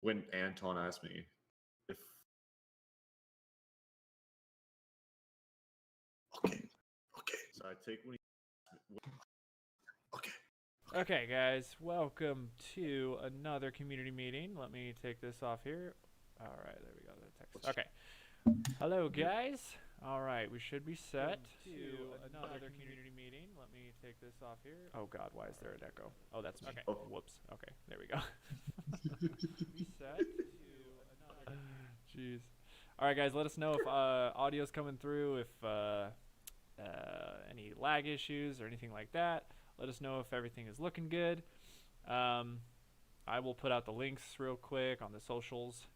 when Anton asked me if okay, so I take when he okay. Okay, guys, welcome to another community meeting. Let me take this off here. All right, there we go. The text. Okay. Hello, guys. All right, we should be set to another community meeting. Let me take this off here. Oh God, why is there an echo? Oh, that's me. Okay. Oh. Whoops. Okay, there we go. Be set to another. Jeez. All right, guys. Let us know if audio's coming through. If any lag issues or anything like that. Let us know if everything is looking good. I will put out the links real quick on the socials.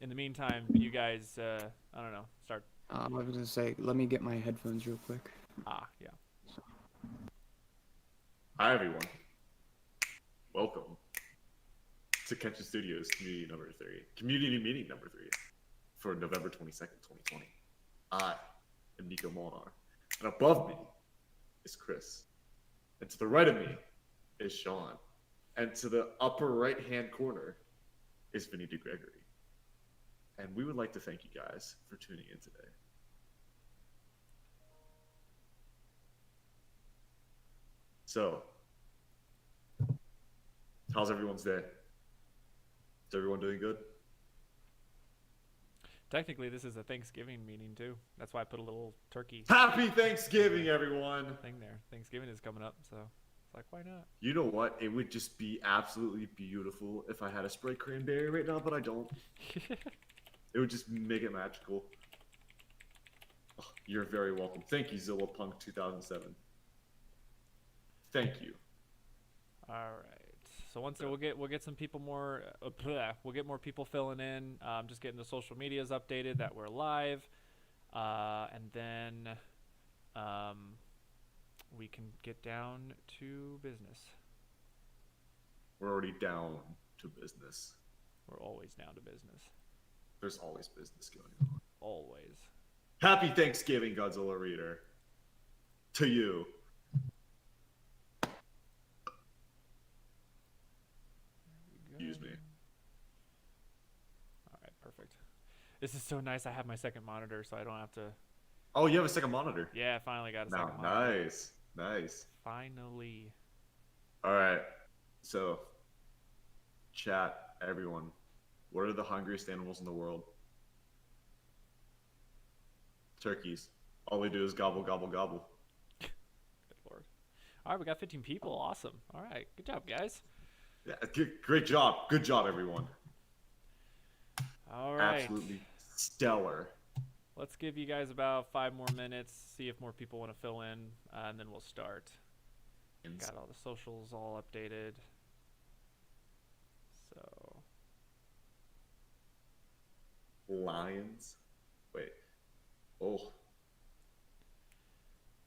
In the meantime, you guys, I don't know, start. I was gonna say, let me get my headphones real quick. Yeah. Hi everyone. Welcome to Kenshin Studios Community Meeting number 3 for November 22nd, 2020. I am Nico Molnar, and above me is Chris, and to the right of me is Sean, and to the upper right-hand corner is Vinny DeGregory. And we would like to thank you guys for tuning in today. So, how's everyone's day? Is everyone doing good? Technically, this is a Thanksgiving meeting too. That's why I put a little turkey Happy Thanksgiving, everyone! thing there. Thanksgiving is coming up, so it's like, why not? You know what? It would just be absolutely beautiful if I had a spray cranberry right now, but I don't. It would just make it magical. Oh, you're very welcome. Thank you, Zillapunk 2007. Thank you. All right. So once we'll get some people more. We'll get more people filling in. Just getting the social medias updated that we're live, and then we can get down to business. We're already down to business. We're always down to business. There's always business going on. Always. Happy Thanksgiving, Godzilla Reader. To you. Excuse me. All right, perfect. This is so nice. I have my second monitor, so I don't have to. Oh, you have a second monitor? Yeah, I finally got a second monitor. Nice. Finally. All right. So, chat, everyone. What are the hungriest animals in the world? Turkeys. All they do is gobble, gobble, gobble. Good Lord. All right, we got 15 people. Awesome. All right, good job, guys. Yeah, great job. Good job, everyone. All right. Absolutely stellar. Let's give you guys about 5 more minutes, see if more people want to fill in, and then we'll start. Got all the socials all updated. So. Lions. Wait. Oh.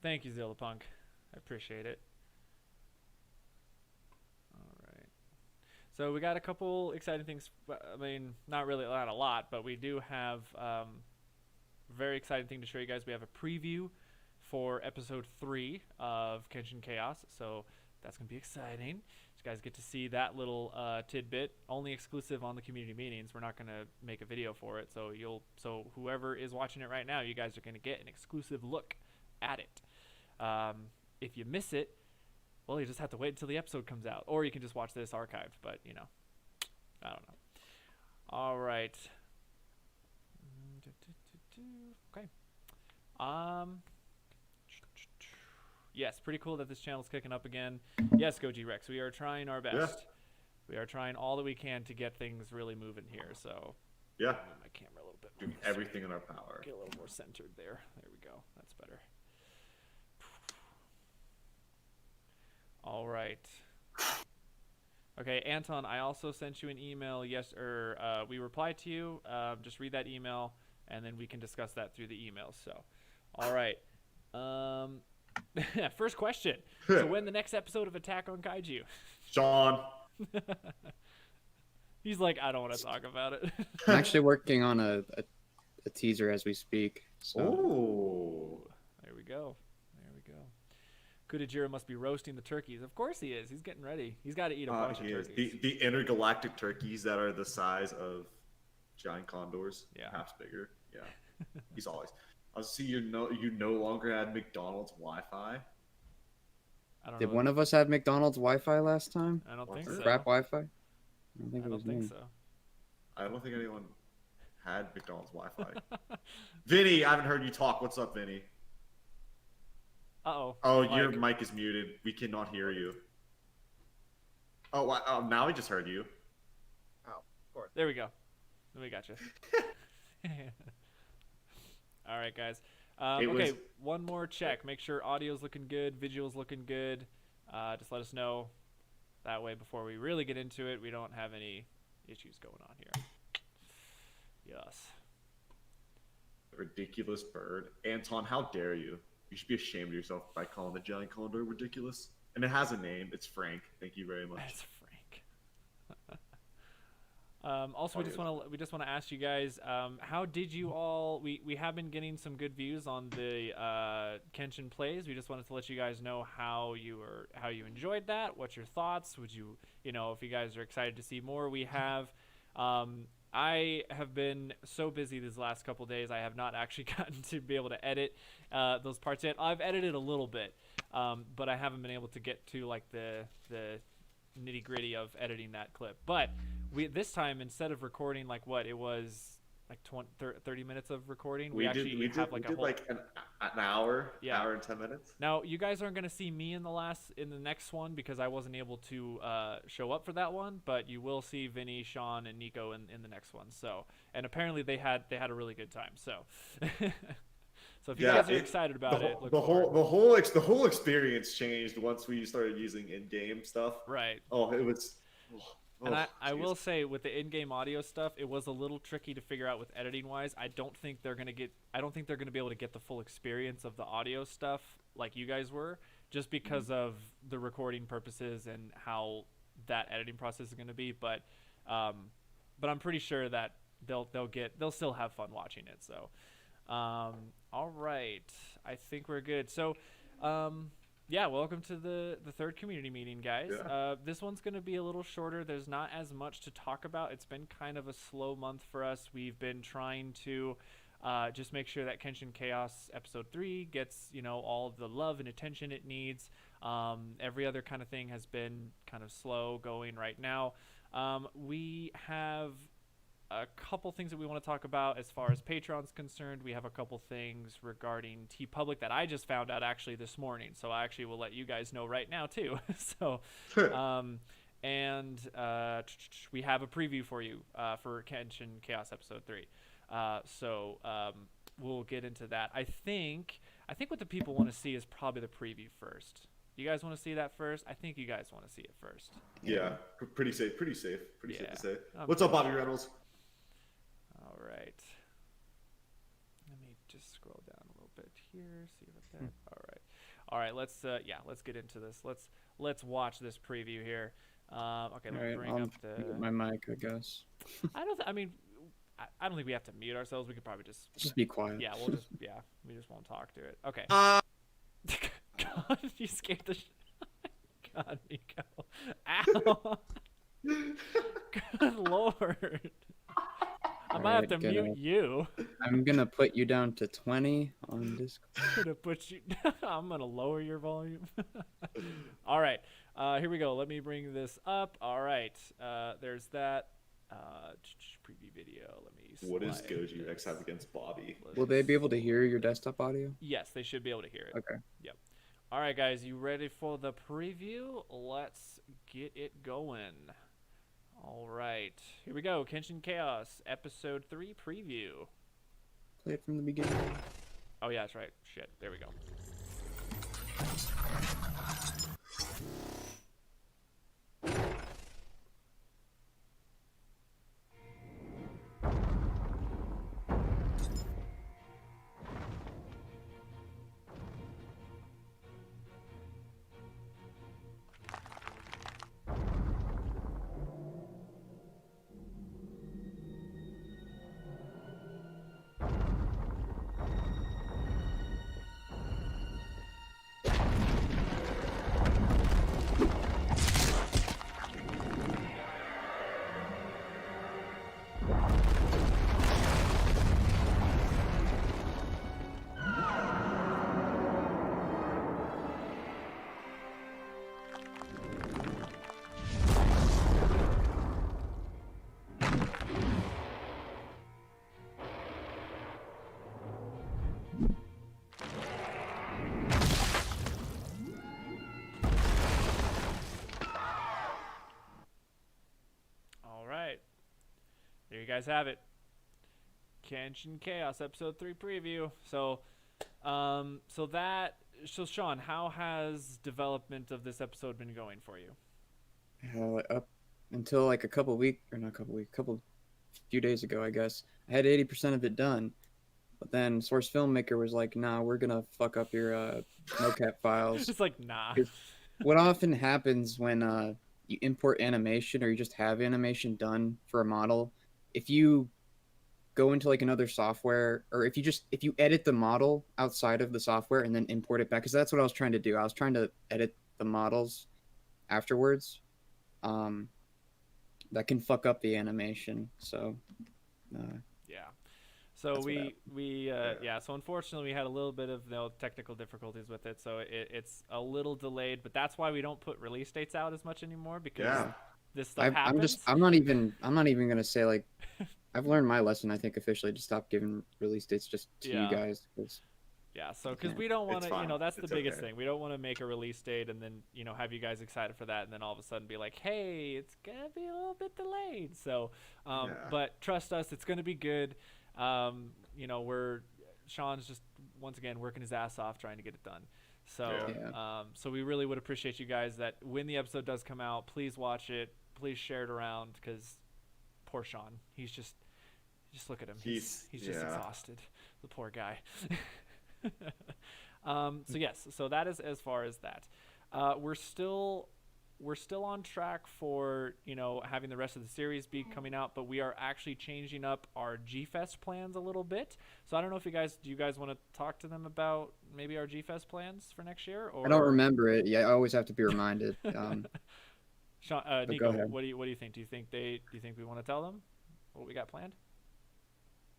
Thank you, Zillapunk. I appreciate it. All right. So we got a couple exciting things. I mean, not really, not a lot, but we do have a very exciting thing to show you guys. We have a preview for episode 3 of Kenshin Chaos. So that's going to be exciting. You guys get to see that little tidbit, only exclusive on the community meetings. We're not going to make a video for it, so whoever is watching it right now, you guys are going to get an exclusive look at it. If you miss it, well, you just have to wait until the episode comes out, or you can just watch this archived. But I don't know. All right. Okay. Yes, pretty cool that this channel's kicking up again. Yes, Goji Rex, we are trying our best. Yeah. We are trying all that we can to get things really moving here. So yeah, I'll move my camera a little bit. Doing everything in our power. Get a little more centered there. There we go. That's better. All right. Okay, Anton, I also sent you an email. We replied to you. Just read that email, and then we can discuss that through the email. So, all right. First question. So when the next episode of Attack on Kaiju? Sean. He's like, I don't want to talk about it. I'm actually working on a teaser as we speak. So. Oh. There we go. Kudajiro must be roasting the turkeys. Of course he is. He's getting ready. He's got to eat a bunch of He is. turkeys. The intergalactic turkeys that are the size of giant condors, Yeah. perhaps bigger. Yeah, he's always. I see you no longer had McDonald's Wi-Fi. I don't Did know. one of us have McDonald's Wi-Fi last time? I don't think Or so. Crap Wi-Fi? I don't I think it don't was think me. so. I don't think anyone had McDonald's Wi-Fi. Vinny, I haven't heard you talk. What's up, Vinny? Uh-oh. Oh, Mike. your mic is muted. We cannot hear you. Oh, wow. Oh, now we just heard you. There we go. We got you. All right, guys. Okay, one more check. Make sure audio's looking good, visual's looking good. Just let us know. That way, before we really get into it, we don't have any issues going on here. Yes. Ridiculous bird. Anton, how dare you? You should be ashamed of yourself by calling the giant condor ridiculous. And it has a name. It's Frank. Thank you very much. That's Frank. Also, we just want to ask you guys, how did you all? We have been getting some good views on the Kenshin plays. We just wanted to let you guys know how you enjoyed that. What's your thoughts? Would you if you guys are excited to see more? We have. I have been so busy these last couple days. I have not actually gotten to be able to edit those parts yet. I've edited a little bit, but I haven't been able to get to like the nitty gritty of editing that clip. But this time, instead of recording like what it was like 30 minutes of recording, we did like an hour, yeah. hour and 10 minutes. Now you guys aren't going to see me in the next one because I wasn't able to show up for that one, but you will see Vinny, Sean, and Nico in the next one. So, and apparently they had a really good time. So, so if you guys are excited about the whole experience changed once we started using in-game stuff. Right. Oh, it was. And I will say with the in-game audio stuff, it was a little tricky to figure out with editing wise. I don't think they're gonna be able to get the full experience of the audio stuff like you guys were, just because of the recording purposes and how that editing process is gonna be. But I'm pretty sure that they'll still have fun watching it. So, all right, I think we're good. So, yeah, welcome to the third community meeting, guys. Yeah. This one's going to be a little shorter. There's not as much to talk about. It's been kind of a slow month for us. We've been trying to just make sure that Kenshin Chaos Episode 3 gets, all of the love and attention it needs. Every other kind of thing has been kind of slow going right now. We have a couple things that we want to talk about as far as Patreon's concerned. We have a couple things regarding TeePublic that I just found out actually this morning, so I actually will let you guys know right now too. So we have a preview for you for Kenshin Chaos Episode 3. So we'll get into that. I think what the people want to see is probably the preview first. You guys want to see that first? I think you guys want to see it first. Yeah, pretty safe to say. I'm What's up, Bobby Reynolds? All right. Let me just scroll down a little bit here, see what that. All right. Let's get into this. Let's watch this preview here. Okay, let me bring up the my mic, I guess. I don't think we have to mute ourselves. We could probably just be quiet. Yeah, we just won't talk to it. Okay. God, you scared the God, Nico. Ow. Good Lord. I might have to mute you. I'm gonna put you down to 20 on Discord. I'm gonna lower your volume. All right, here we go. Let me bring this up. All right, there's that preview video. Let me. What does Goju X have against Bobby? Will they be able to hear your desktop audio? Yes, they should be able to hear it. Okay. Yep. All right, guys, you ready for the preview? Let's get it going. All right, here we go. Kenshin Chaos Episode 3 preview. Play it from the beginning. Oh yeah, that's right. Shit, there we go. you guys have it. Kenshin Chaos episode 3 preview. So Sean, how has development of this episode been going for you? Up until like a couple few days ago, I guess I had 80% of it done. But then Source Filmmaker was like, "Nah, we're gonna fuck up your mocap files." It's like, nah. What often happens when you import animation or you just have animation done for a model, if you go into like another software, or if you edit the model outside of the software and then import it back, because that's what I was trying to do. I was trying to edit the models afterwards. That can fuck up the animation. So Yeah. So That's what so unfortunately we had a little bit of technical difficulties with it, so it's a little delayed, but that's why we don't put release dates out as much anymore, because this stuff happens. I'm not even gonna say, like, I've learned my lesson, I think, officially, to stop giving release dates just to you guys. So because we don't want to, that's the biggest okay. thing. We don't want to make a release date and then, have you guys excited for that and then all of a sudden be like, hey, it's going to be a little bit delayed. So, but trust us, it's going to be good. Sean's just, once again, working his ass off trying to get it done. So, so we really would appreciate you guys that when the episode does come out, please watch it. Please share it around, because poor Sean, he's just look at him. He's just exhausted. The poor guy. So that is as far as that. We're still on track for having the rest of the series be coming out, but we are actually changing up our G-Fest plans a little bit. So I don't know if do you guys want to talk to them about maybe our G-Fest plans for next year? Or I don't remember it. Yeah, I always have to be reminded. Sean, Nico, what do you think? Do you think we want to tell them what we got planned?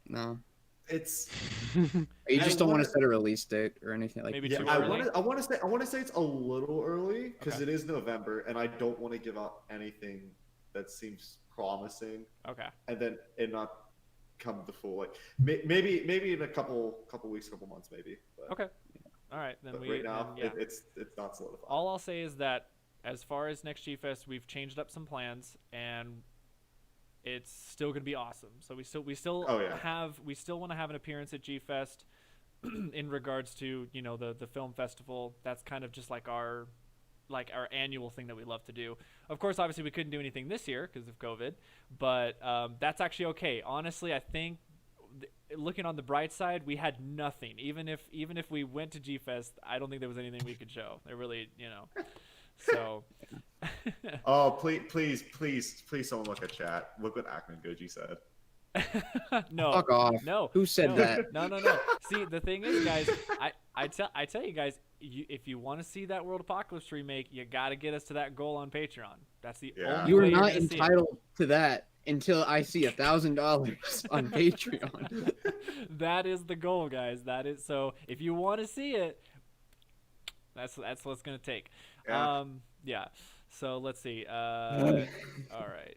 No. It's you just don't want to set a release date or anything like maybe that. too I early? want to say it's a little early, because Okay. it is November and I don't want to give out anything that seems promising. Okay. And then it not come to full, like maybe in a couple weeks, couple months, maybe. But, Okay. All right, then but right now then, it's not solidified. All I'll say is that as far as next G-Fest, we've changed up some plans, and it's still going to be awesome. So we still want to have an appearance at G-Fest in regards to, the film festival. That's kind of just like our annual thing that we love to do. Of course, obviously we couldn't do anything this year because of COVID, but that's actually okay. Honestly, I think looking on the bright side, we had nothing. Even if we went to G-Fest, I don't think there was anything we could show. There really, So. Oh, please, someone look at chat. Look what Ackman Goji said. No. Fuck off. No. Who said that? No. See, the thing is, guys, I tell you guys, if you want to see that World Apocalypse remake, you got to get us to that goal on Patreon. That's the only You way are you're not gonna see it. entitled to that until I see $1,000 on Patreon. That is the goal, guys. That is, so if you want to see it, that's what it's gonna take. Yeah. So let's see. All right.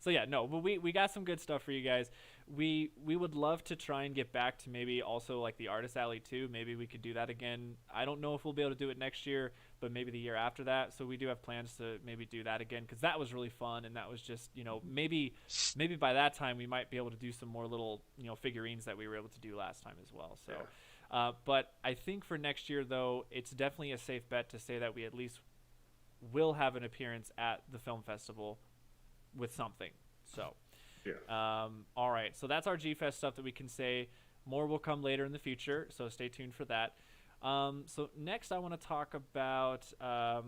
So yeah, no, but we got some good stuff for you guys. We would love to try and get back to maybe also like the Artist Alley 2. Maybe we could do that again. I don't know if we'll be able to do it next year, but maybe the year after that. So we do have plans to maybe do that again, because that was really fun, and that was just, maybe by that time we might be able to do some more little, figurines that we were able to do last time as well. So but I think for next year, though, it's definitely a safe bet to say that we at least will have an appearance at the film festival with something. So, all right. So that's our G-Fest stuff that we can say. More will come later in the future, so stay tuned for that. So next I want to talk about, I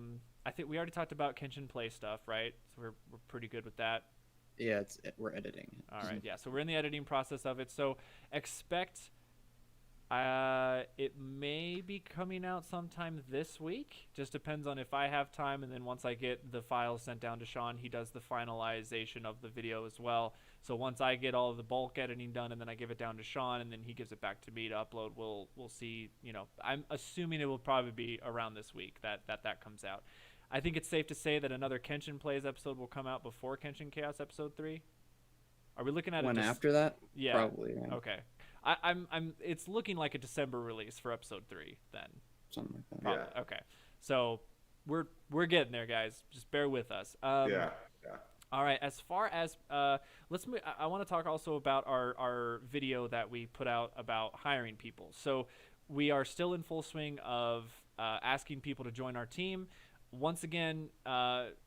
think we already talked about Kenshin Play stuff, right? So we're pretty good with that. Yeah, we're editing. All right, yeah. So we're in the editing process of it. So expect it may be coming out sometime this week. Just depends on if I have time, and then once I get the files sent down to Sean, he does the finalization of the video as well. So once I get all of the bulk editing done, and then I give it down to Sean, and then he gives it back to me to upload, we'll see. I'm assuming it will probably be around this week that comes out. I think it's safe to say that another Kenshin Plays episode will come out before Kenshin Chaos episode 3. Are we looking at When it after that? Yeah. Probably. Yeah. Okay. It's looking like a December release for episode 3 then. Something like that. Probably. Yeah. Okay. So we're getting there, guys. Just bear with us. Yeah. All right. As far as let's move, I want to talk also about our video that we put out about hiring people. So we are still in full swing of asking people to join our team. Once again,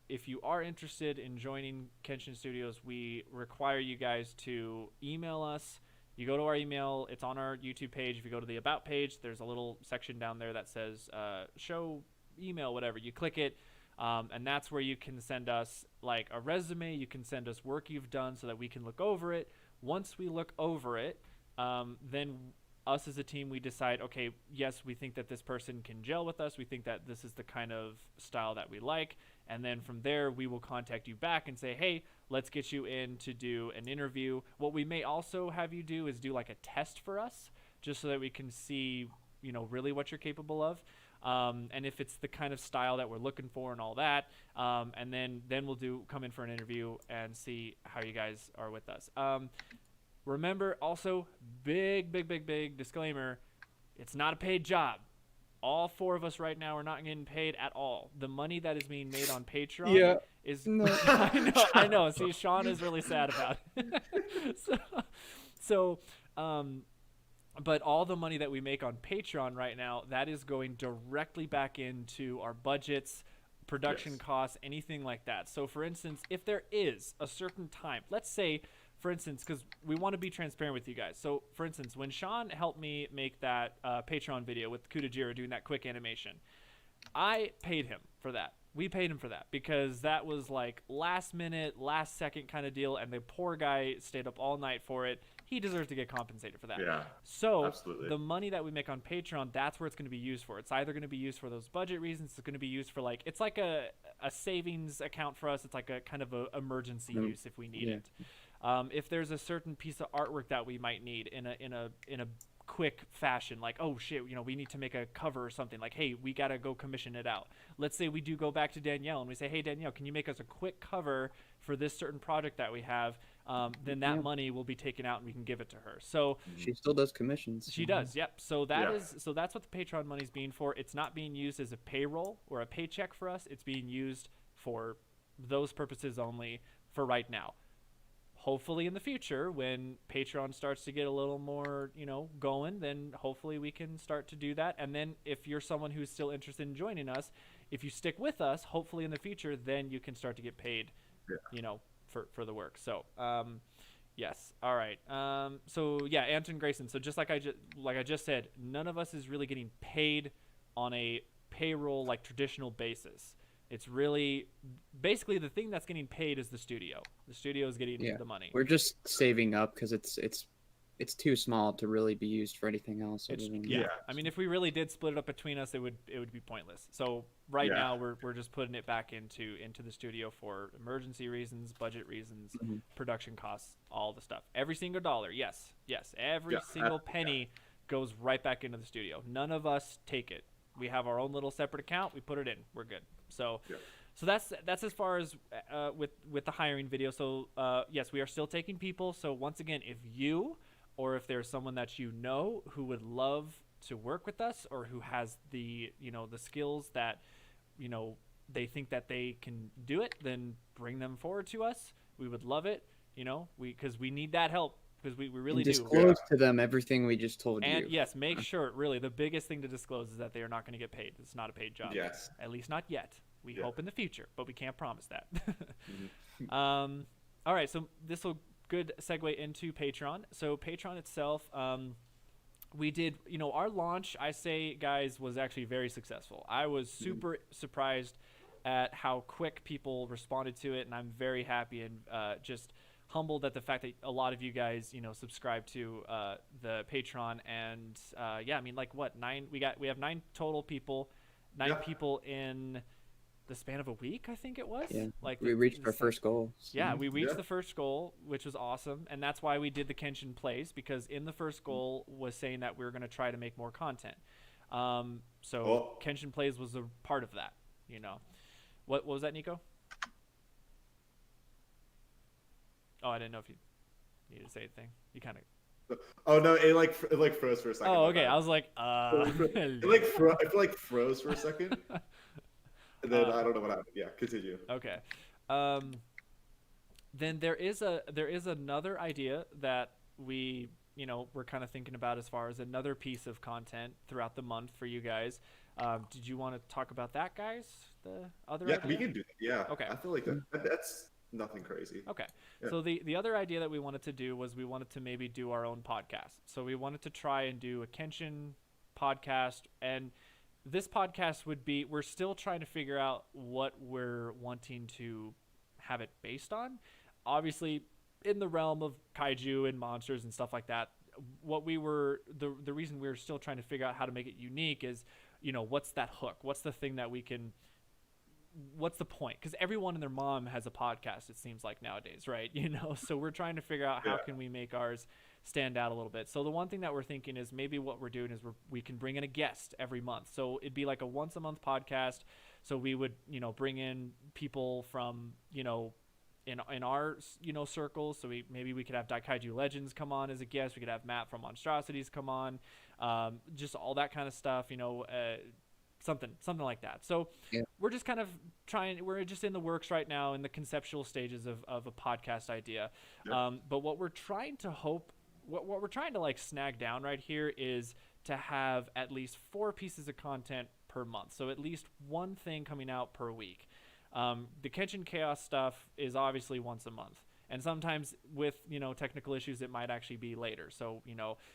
if you are interested in joining Kenshin Studios, we require you guys to email us. You go to our email. It's on our YouTube page. If you go to the About page, there's a little section down there that says show email, whatever. You click it. And that's where you can send us like a resume. You can send us work you've done so that we can look over it. Once we look over it, then us as a team, we decide, okay, yes, we think that this person can gel with us. We think that this is the kind of style that we like. And then from there, we will contact you back and say, hey, let's get you in to do an interview. What we may also have you do is do like a test for us, just so that we can see, really what you're capable of. And if it's the kind of style that we're looking for and all that, and then we'll come in for an interview and see how you guys are with us. Remember, also, big disclaimer, it's not a paid job. All 4 of us right now are not getting paid at all. The money that is being made on Patreon is... No. I know. See, Sean is really sad about it. But all the money that we make on Patreon right now, that is going directly back into our budgets, production costs, anything like that. So, for instance, if there is a certain time, let's say, for instance, because we want to be transparent with you guys. So, for instance, when Sean helped me make that Patreon video with Kudajira doing that quick animation, I paid him for that. We paid him for that because that was like last minute, last second kind of deal, and the poor guy stayed up all night for it. He deserves to get compensated for that. Yeah. So absolutely. The money that we make on Patreon, that's where it's going to be used for. It's either going to be used for those budget reasons. It's going to be used for it's like a savings account for us. It's like a kind of a emergency use if we need it. If there's a certain piece of artwork that we might need in a quick fashion, like, oh shit, we need to make a cover or something, like, hey, we got to go commission it out. Let's say we do go back to Danielle and we say, hey, Danielle, can you make us a quick cover for this certain project that we have? Then that money will be taken out and we can give it to her. So she still does commissions. She does, yep. So that's what the Patreon money is being for. It's not being used as a payroll or a paycheck for us. It's being used for those purposes only for right now. Hopefully in the future, when Patreon starts to get a little more, going, then hopefully we can start to do that. And then if you're someone who's still interested in joining us, if you stick with us, hopefully in the future, then you can start to get paid, for the work. So, yes. All right. So yeah, Anton Grayson. So just like I just said, none of us is really getting paid on a payroll like traditional basis. It's really basically the thing that's getting paid is the studio. The studio is getting the money. We're just saving up because it's too small to really be used for anything else. I mean, if we really did split it up between us, it would be pointless. So right now we're just putting it back into the studio for emergency reasons, budget reasons, production costs, all the stuff. Every single dollar, yes, every single penny goes right back into the studio. None of us take it. We have our own little separate account. We put it in. We're good. So that's as far as with the hiring video. So yes, we are still taking people. So once again, if you or if there's someone that you know who would love to work with us or who has the the skills that they think that they can do it, then bring them forward to us. We would love it. Because we need that help. Because we really do. Disclose to them everything we just told you. And yes, make sure, really, the biggest thing to disclose is that they are not going to get paid. It's not a paid job. Yes. At least not yet. We hope in the future, but we can't promise that. All right, so this will good segue into Patreon. So Patreon itself, we did, our launch, I say, guys, was actually very successful. I was super surprised at how quick people responded to it, and I'm very happy and just humbled at the fact that a lot of you guys subscribe to the Patreon. And we have 9 total people, 9 people in the span of a week, I think it was. We reached our first goal. We reached the first goal, which was awesome, and that's why we did the Kenshin plays, because in the first goal was saying that we were going to try to make more content. Kenshin plays was a part of that. What was that, Nico? Oh, I didn't know if you needed to say anything. You kind of. Oh no! It froze for a second. Oh, okay. I was like, it froze for a second, and then I don't know what happened. Yeah, continue. Okay. Then there is another idea that we're kind of thinking about as far as another piece of content throughout the month for you guys. Did you want to talk about that, guys? The other Yeah, idea? we can do that. Yeah. Okay. I feel like that's nothing crazy. Okay. Yeah. So the other idea that we wanted to do was we wanted to maybe do our own podcast. So we wanted to try and do a Kenshin podcast, and this podcast would be, we're still trying to figure out what we're wanting to have it based on. Obviously, in the realm of kaiju and monsters and stuff like that, what we were the reason we were still trying to figure out how to make it unique is, what's that hook? What's the thing that we can, what's the point? Because everyone and their mom has a podcast, it seems like nowadays, right? So we're trying to figure out how Yeah. can we make ours stand out a little bit. So the one thing that we're thinking is maybe what we're doing is we can bring in a guest every month. So it'd be like a once a month podcast. So we would bring in people from in our circles. So maybe we could have Daikaiju Legends come on as a guest. We could have Matt from Monstrosities come on, just all that kind of stuff. Something like that. So Yeah. we're just kind of we're just in the works right now in the conceptual stages of a podcast idea. Yeah. But what we're trying to what we're trying to like snag down right here is to have at least 4 pieces of content per month. So at least one thing coming out per week. The Kenshin Chaos stuff is obviously once a month. And sometimes with, technical issues, it might actually be later. So,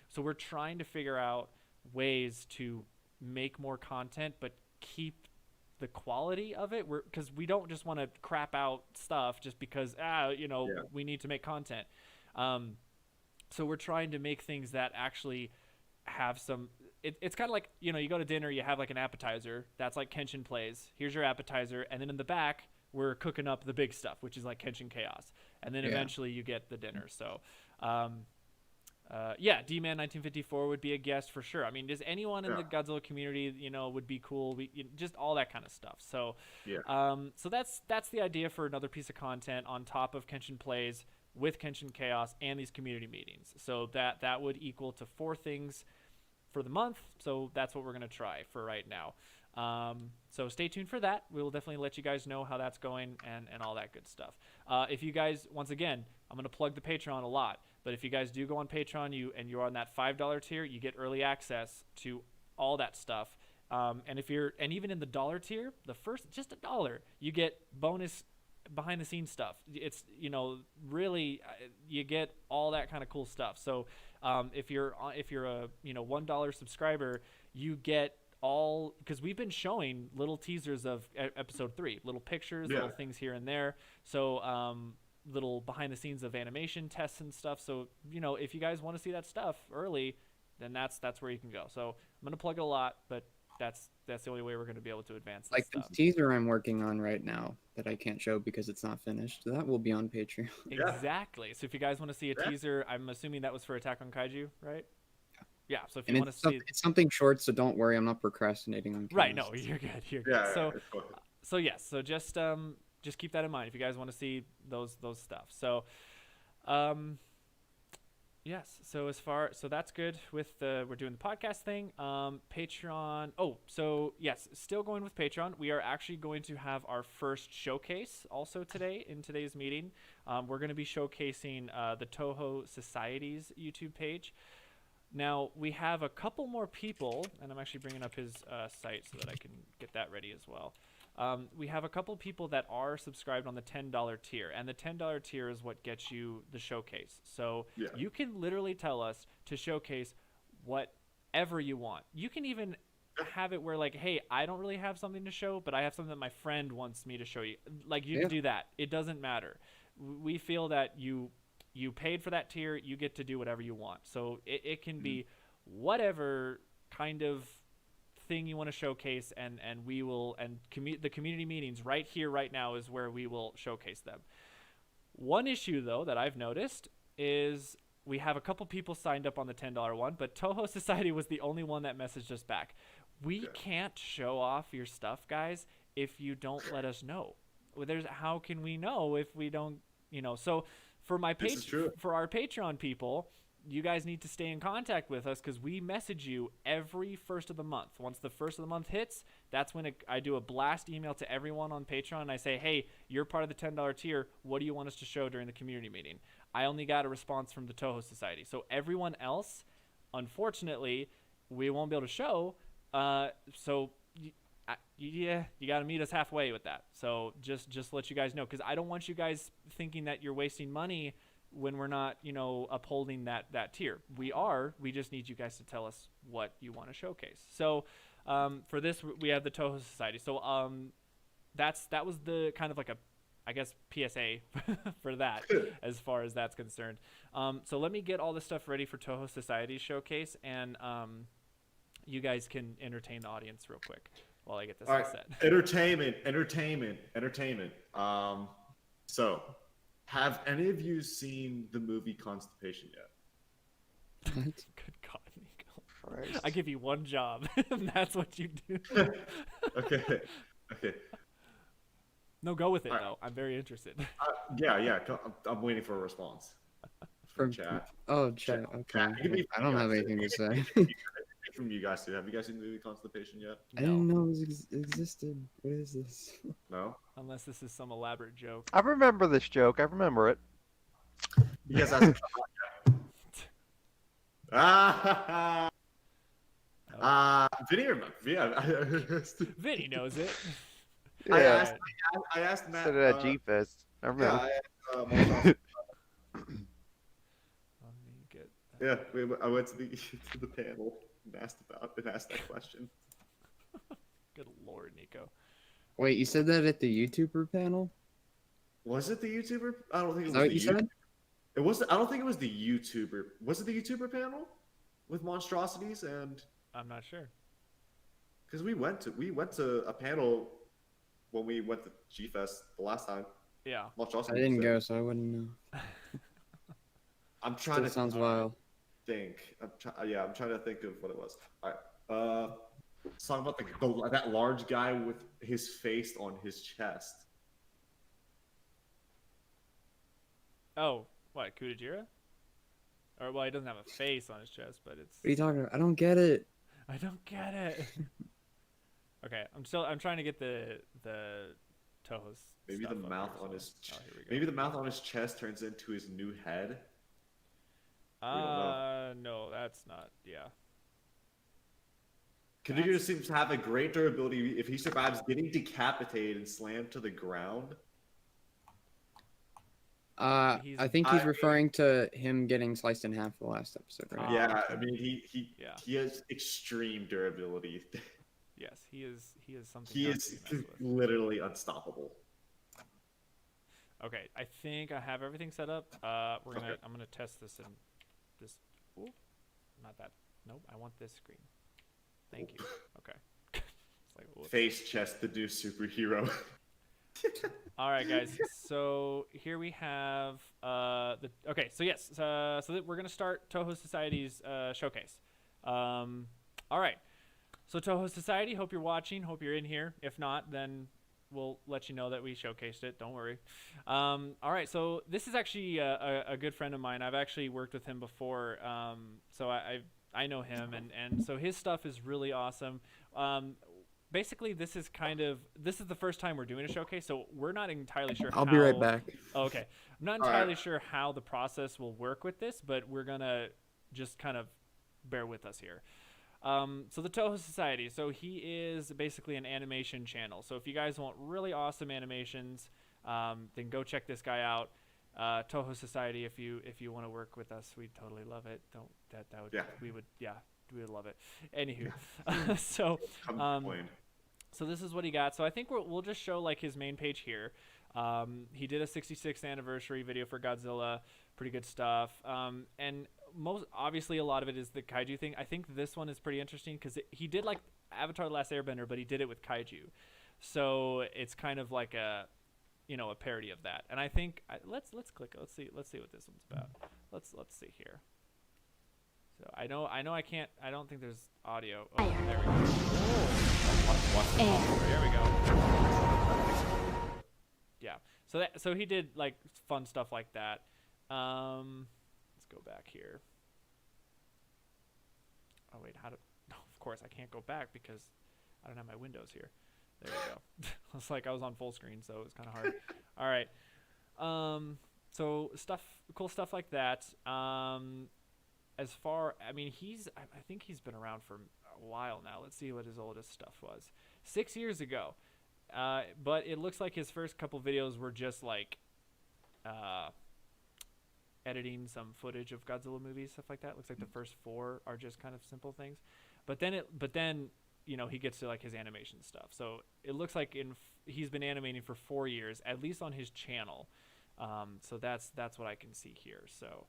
so we're trying to figure out ways to make more content, but keep the quality of it. Because we don't just want to crap out stuff just because, we need to make content. So we're trying to make things that actually have some, it's kind of like, you go to dinner, you have like an appetizer. That's like Kenshin Plays. Here's your appetizer. And then in the back, we're cooking up the big stuff, which is like Kenshin Chaos. And then eventually you get the dinner. So, D-Man 1954 would be a guest for sure. I mean, does anyone in the Godzilla community, would be cool. Just all that kind of stuff. So, so that's the idea for another piece of content on top of Kenshin Plays with Kenshin Chaos and these community meetings. So that would equal to 4 things for the month. So that's what we're going to try for right now. So stay tuned for that. We'll definitely let you guys know how that's going and all that good stuff. If you guys, once again, I'm going to plug the Patreon a lot, but if you guys do go on Patreon and you're on that $5 tier, you get early access to all that stuff. And even in the dollar tier, the first, just $1, you get bonus behind the scenes stuff. It's, really, you get all that kind of cool stuff. So, if you're a, $1 subscriber, you get all, because we've been showing little teasers of episode 3, little pictures, little things here and there. So, little behind the scenes of animation tests and stuff. So, if you guys want to see that stuff early, then that's where you can go. So I'm going to plug it a lot, but that's the only way we're going to be able to advance this Like stuff. the teaser I'm working on right now that I can't show because it's not finished. That will be on Patreon. Exactly. So if you guys want to see a teaser, I'm assuming that was for Attack on Kaiju, right? Yeah. So if you And want to see, it's something short, so don't worry. I'm not procrastinating on. right? No, you're good. You're good. Yeah. So yes. So just keep that in mind if you guys want to see those stuff. So, yes. So that's good with we're doing the podcast thing. Patreon. Oh, so yes, still going with Patreon. We are actually going to have our first showcase also today in today's meeting. We're going to be showcasing the Toho Society's YouTube page. Now we have a couple more people, and I'm actually bringing up his site so that I can get that ready as well. We have a couple people that are subscribed on the $10 tier, and the $10 tier is what gets you the showcase. So you can literally tell us to showcase whatever you want. You can even have it where like, hey, I don't really have something to show, but I have something that my friend wants me to show you. Like you can do that. It doesn't matter. We feel that you paid for that tier, you get to do whatever you want. So it can be whatever kind of thing you want to showcase, and we will, and the community meetings right here right now is where we will showcase them. One issue though that I've noticed is we have a couple people signed up on the $10 one, but Toho Society was the only one that messaged us back. We can't show off your stuff, guys, if you don't let us know. How can we know if we don't, so for my for our Patreon people, you guys need to stay in contact with us because we message you every first of the month. Once the first of the month hits, that's when I do a blast email to everyone on Patreon. And I say, hey, you're part of the $10 tier. What do you want us to show during the community meeting? I only got a response from the Toho Society. So everyone else, unfortunately, we won't be able to show. So yeah, you got to meet us halfway with that. So just let you guys know, because I don't want you guys thinking that you're wasting money when we're not, upholding that tier. We just need you guys to tell us what you want to showcase. So for this, we have the Toho Society. So that was the kind of like I guess PSA for that as far as that's concerned. So let me get all this stuff ready for Toho Society showcase, and you guys can entertain the audience real quick while I get this all set. Entertainment. So, have any of you seen the movie Constipation yet? What? Good God, Nico. Christ. I give you one job, and that's what you do. Okay. No, go with it, All right. though. I'm very interested. Yeah. I'm waiting for a response from chat. Oh, chat. Okay. I don't have anything to say. From you guys too. Have you guys seen the movie Constipation yet? I didn't know it existed. What is this? No. Unless this is some elaborate joke. I remember this joke. I remember it. You guys asked. Vinny Vinny knows it. Yeah. I asked Matt. Said it at G-Fest. I remember. Let me get that. Yeah, I went to the panel and asked that question. Good Lord, Nico. Wait, you said that at the YouTuber panel? Was it the YouTuber? I don't think it was Is that what the you said? It was. I don't think it was the YouTuber. Was it the YouTuber panel with monstrosities and? I'm not sure. Because we went to a panel when we went to G-Fest the last time. Yeah. I didn't go, so I wouldn't know. I'm trying to sounds wild. think. I'm trying to think of what it was. All right. Let's talk about that large guy with his face on his chest. Oh, what, Kudajira? Or, well, he doesn't have a face on his chest, but it's... What are you talking about? I don't get it. I don't get it. Okay, I'm trying to get the Toho's Maybe stuff the up mouth here, on so- his oh, here we go. maybe the mouth on his chest turns into his new head. don't know. No, that's not. Yeah. Kadira seems to have a great durability if he survives getting decapitated and slammed to the ground. I think he's referring to him getting sliced in half the last episode, right? Yeah, okay. I mean he has extreme durability. Yes, he is something. He not is to be messed with. literally unstoppable. Okay, I think I have everything set up. I'm gonna test this in this. Ooh, not that. Nope, I want this screen. Thank you. Okay. It's like, whoops. Face chest, the new superhero. All right, guys. So here we have okay. So yes. We're gonna start Toho Society's showcase. All right. So Toho Society, hope you're watching. Hope you're in here. If not, then we'll let you know that we showcased it. Don't worry. All right. So this is actually a good friend of mine. I've actually worked with him before. So I know him, and so his stuff is really awesome. Basically, this is the first time we're doing a showcase, so we're not entirely sure. I'll be right back. Oh, okay, I'm not entirely sure how the process will work with this, but we're gonna just kind of bear with us here. So the Toho Society. So he is basically an animation channel. So if you guys want really awesome animations, then go check this guy out. Toho Society. If you want to work with us, we'd totally love it. We would love it. Anywho, so this is what he got. So I think we'll just show like his main page here. He did a 66th anniversary video for Godzilla. Pretty good stuff. And most obviously a lot of it is the kaiju thing. I think this one is pretty interesting because he did like Avatar: The Last Airbender, but he did it with kaiju. So it's kind of like a parody of that. And I think let's click. Let's see what this one's about. Let's see here. So I know I can't. I don't think there's audio. Oh, there we go. There we go. Yeah. So he did like fun stuff like that. Let's go back here. Oh wait, how to? No, of course I can't go back because I don't have my windows here. There we go. It's like I was on full screen, so it was kind of hard. All right. So cool stuff like that. As far, I mean, I think he's been around for a while now. Let's see what his oldest stuff was. 6 years ago. But it looks like his first couple videos were just like, editing some footage of Godzilla movies, stuff like that. Looks like the first 4 are just kind of simple things. But then he gets to like his animation stuff. So it looks like he's been animating for 4 years, at least on his channel. So that's what I can see here. So,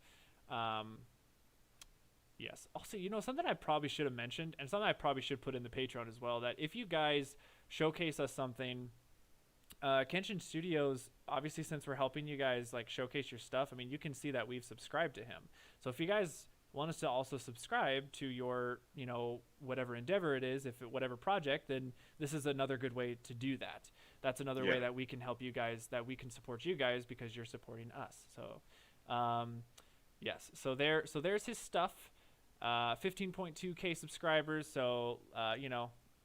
yes. Also, something I probably should have mentioned, and something I probably should put in the Patreon as well, that if you guys showcase us something, Kenshin Studios, obviously, since we're helping you guys like showcase your stuff, I mean, you can see that we've subscribed to him. So if you guys want us to also subscribe to your, whatever endeavor it is, whatever project, then this is another good way to do that. That's another way that we can help you guys, that we can support you guys because you're supporting us. So, yes. So there's his stuff. 15.2K subscribers. So,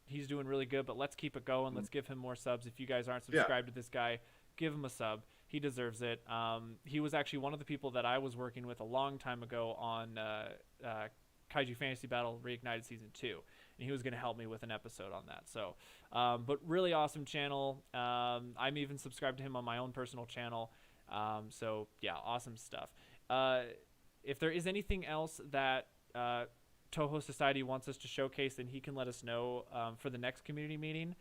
he's doing really good, but let's keep it going. Let's give him more subs. If you guys aren't subscribed to this guy, give him a sub. He deserves it. He was actually one of the people that I was working with a long time ago on Kaiju Fantasy Battle Reignited Season 2, and he was going to help me with an episode on that. So, but really awesome channel. I'm even subscribed to him on my own personal channel. So, yeah, awesome stuff. If there is anything else that Toho Society wants us to showcase, then he can let us know for the next community meeting.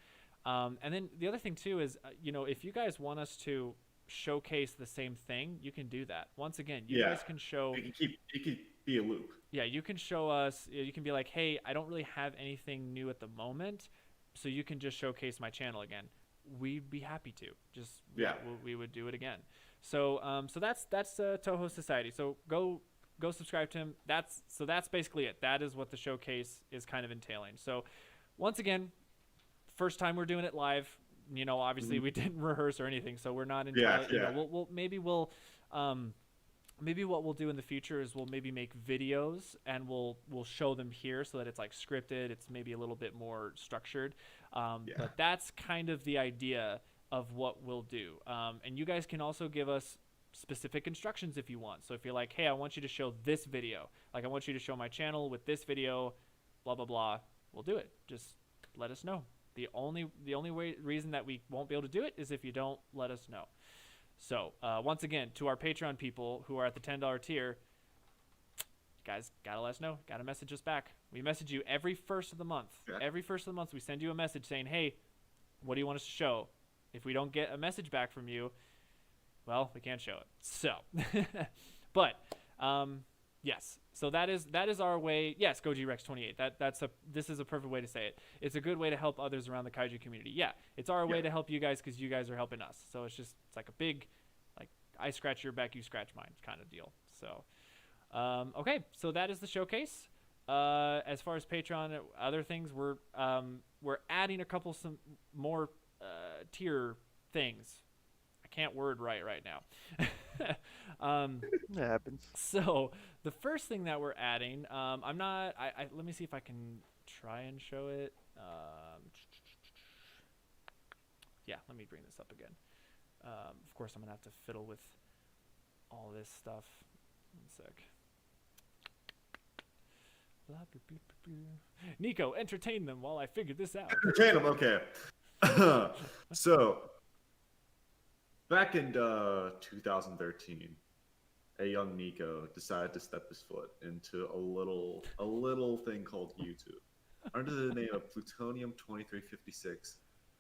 And then the other thing too is, if you guys want us to showcase the same thing, you can do that. Once again, you guys can show. It could be a loop. Yeah, you can show us. You can be like, hey, I don't really have anything new at the moment, so you can just showcase my channel again. We'd be happy to. We would do it again. So that's Toho Society. So go subscribe to him. That's basically it. That is what the showcase is kind of entailing. So once again, first time we're doing it live. Obviously we didn't rehearse or anything, so we're not entirely. Maybe what we'll do in the future is we'll maybe make videos and we'll show them here so that it's like scripted. It's maybe a little bit more structured. But that's kind of the idea of what we'll do. And you guys can also give us specific instructions if you want. So if you're like, hey, I want you to show this video, like I want you to show my channel with this video, blah blah blah, we'll do it. Just let us know. The only reason that we won't be able to do it is if you don't let us know. So once again, to our Patreon people who are at the $10 tier, guys, gotta let us know. Gotta message us back. We message you every first of the month. Every first of the month we send you a message saying, hey, what do you want us to show? If we don't get a message back from you, well, we can't show it. So, but yes. So that is our way. Yes, Goji Rex 28. This is a perfect way to say it. It's a good way to help others around the kaiju community. Yeah, it's our way to help you guys because you guys are helping us. So it's like a big, like I scratch your back, you scratch mine kind of deal. So, okay. So that is the showcase. As far as Patreon, other things, we're adding some more tier things. Can't word right now. It happens. So the first thing that we're adding, let me see if I can try and show it. Yeah, let me bring this up again. Of course, I'm gonna have to fiddle with all this stuff. 1 sec. Nico, entertain them while I figure this out. Entertain them, okay. So back in 2013, a young Nico decided to step his foot into a little thing called YouTube under the name of Plutonium 2356.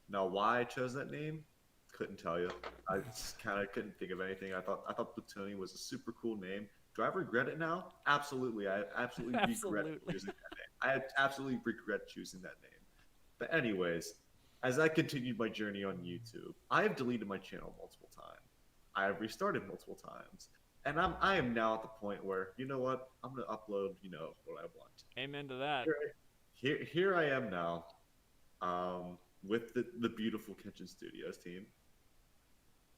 Now, why I chose that name, couldn't tell you. I just kind of couldn't think of anything. I thought Plutonium was a super cool name. Do I regret it now? Absolutely. I absolutely regret choosing that name. I absolutely regret choosing that name. But anyways, as I continued my journey on YouTube, I have deleted my channel multiple times. I have restarted multiple times. And I am now at the point where, you know what? I'm going to upload, what I want. Amen to that. Here I am now with the beautiful Kenshin Studios team.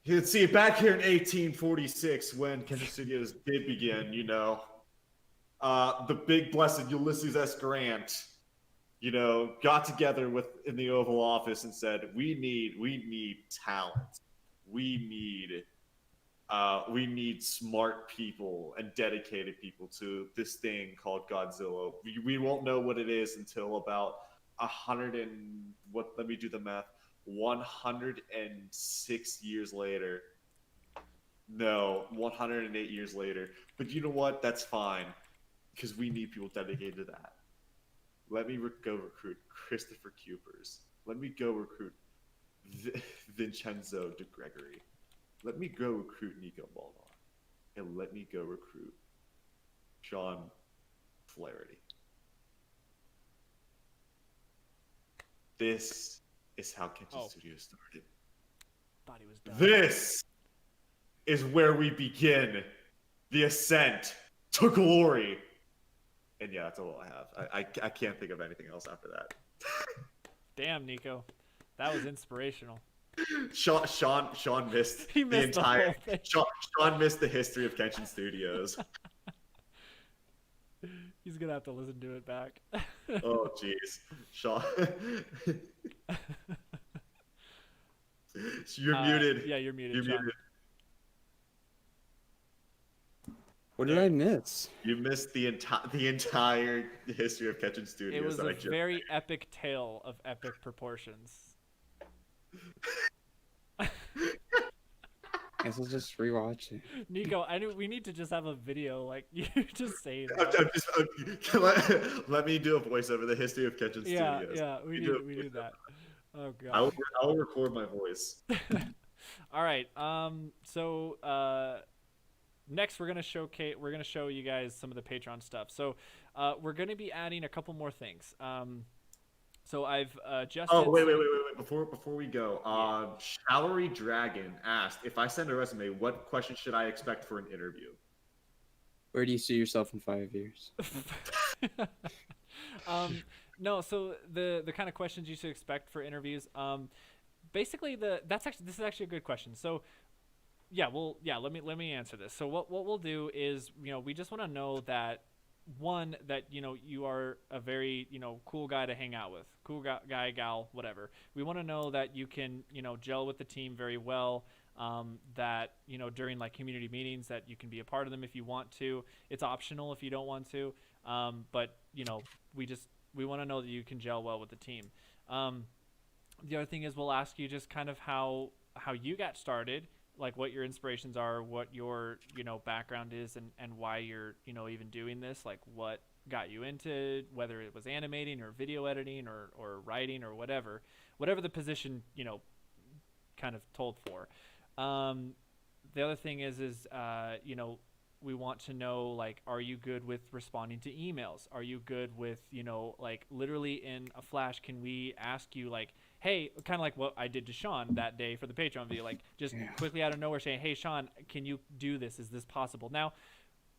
You can see back here in 1846 when Kenshin Studios did begin, the big blessed Ulysses S. Grant, got together in the Oval Office and said, we need talent. We need smart people and dedicated people to this thing called Godzilla. We won't know what it is until about 106 years later. No, 108 years later. But you know what? That's fine, because we need people dedicated to that. Let me go recruit Christopher Cupers. Let me go recruit Vincenzo De Gregory. Let me go recruit Nico Molnar. And let me go recruit Sean Flaherty. This is how Kenshin Studios started. Thought he was done. This is where we begin the ascent to glory. And yeah, that's all I have. I can't think of anything else after that. Damn, Nico, that was inspirational. Sean missed He missed the whole thing. Sean missed the history of Kenshin Studios. He's gonna have to listen to it back. Oh jeez, Sean. You're muted. Yeah, you're muted. You're Sean. muted. What did I miss? You missed the entire history of Kenshin Studios. It was that a I just very epic tale of epic proportions. I guess I'll just rewatch it. Nico, we need to just have a video like you just saying. Let me do a voice over the history of Kenshin Studios. Yeah, we need that. Oh god. I will record my voice. All right. So next we're gonna show you guys some of the Patreon stuff. So we're gonna be adding a couple more things. So I've just. Oh wait! Before we go, Showery Dragon asked, if I send a resume, what questions should I expect for an interview? Where do you see yourself in 5 years? No, so the kind of questions you should expect for interviews. Basically, this is actually a good question. So. Let me answer this. So what we'll do is, we just want to know that you are a very, cool guy to hang out with, cool guy, gal, whatever. We want to know that you can, gel with the team very well, that, during like community meetings that you can be a part of them if you want to. It's optional if you don't want to. But we want to know that you can gel well with the team. The other thing is we'll ask you just kind of how you got started, like what your inspirations are, what your background is, and why you're even doing this, like what got you into, whether it was animating or video editing or writing or whatever the position kind of told for. The other thing is we want to know, like, are you good with responding to emails? Are you good with, like literally in a flash, can we ask you like, hey, kind of like what I did to Sean that day for the Patreon video, like just quickly out of nowhere saying, hey, Sean, can you do this? Is this possible? Now,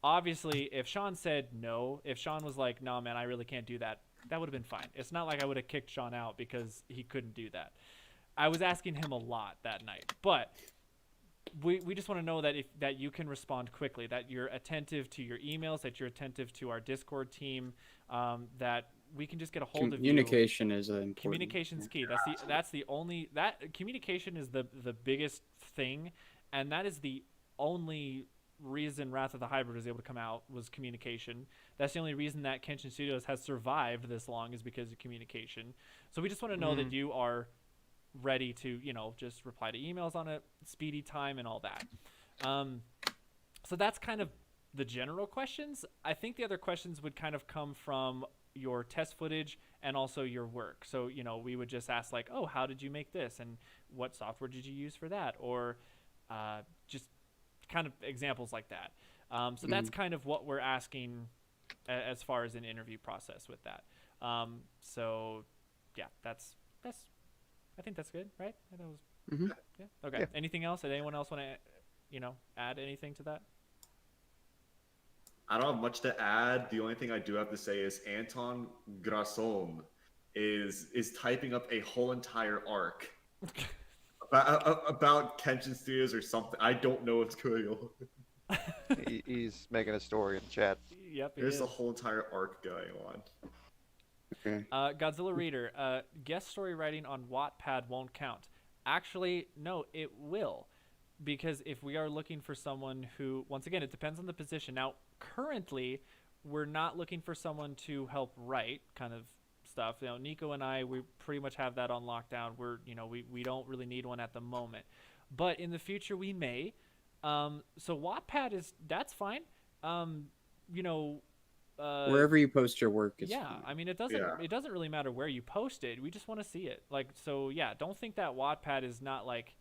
obviously, if Sean said no, if Sean was like, no, man, I really can't do that, that would have been fine. It's not like I would have kicked Sean out because he couldn't do that. I was asking him a lot that night, but we just want to know that you can respond quickly, that you're attentive to your emails, that you're attentive to our Discord team, that we can just get a hold of you. Communication is important. Communication's key. Communication is the biggest thing, and that is the only reason Wrath of the Hybrid was able to come out, was communication. That's the only reason that Kenshin Studios has survived this long, is because of communication. So we just want to know that you are ready to, just reply to emails on a speedy time and all that. So that's kind of the general questions. I think the other questions would kind of come from your test footage and also your work. So, we would just ask like, oh, how did you make this? And what software did you use for that? Or just kind of examples like that. So that's kind of what we're asking as far as an interview process with that. So yeah, that's I think that's good, right? That was, yeah. Okay. Yeah. Anything else? Did anyone else want to, add anything to that? I don't have much to add. The only thing I do have to say is Anton Grasson is typing up a whole entire arc about Kenshin Studios or something. I don't know what's going on. He's making a story in the chat. Yep, he There's is. a whole entire arc going on. Okay. Godzilla Reader, guest story writing on Wattpad won't count. Actually, no, it will. Because if we are looking for someone who, once again, it depends on the position. Now, currently, we're not looking for someone to help write kind of stuff. You know, Nico and I, we pretty much have that on lockdown. We don't really need one at the moment. But in the future, we may. So Wattpad that's fine. Um, you know, Wherever you post your work is yeah, fine. I mean, it Yeah. doesn't really matter where you post it. We just want to see it. Like, so yeah, don't think that Wattpad is not like,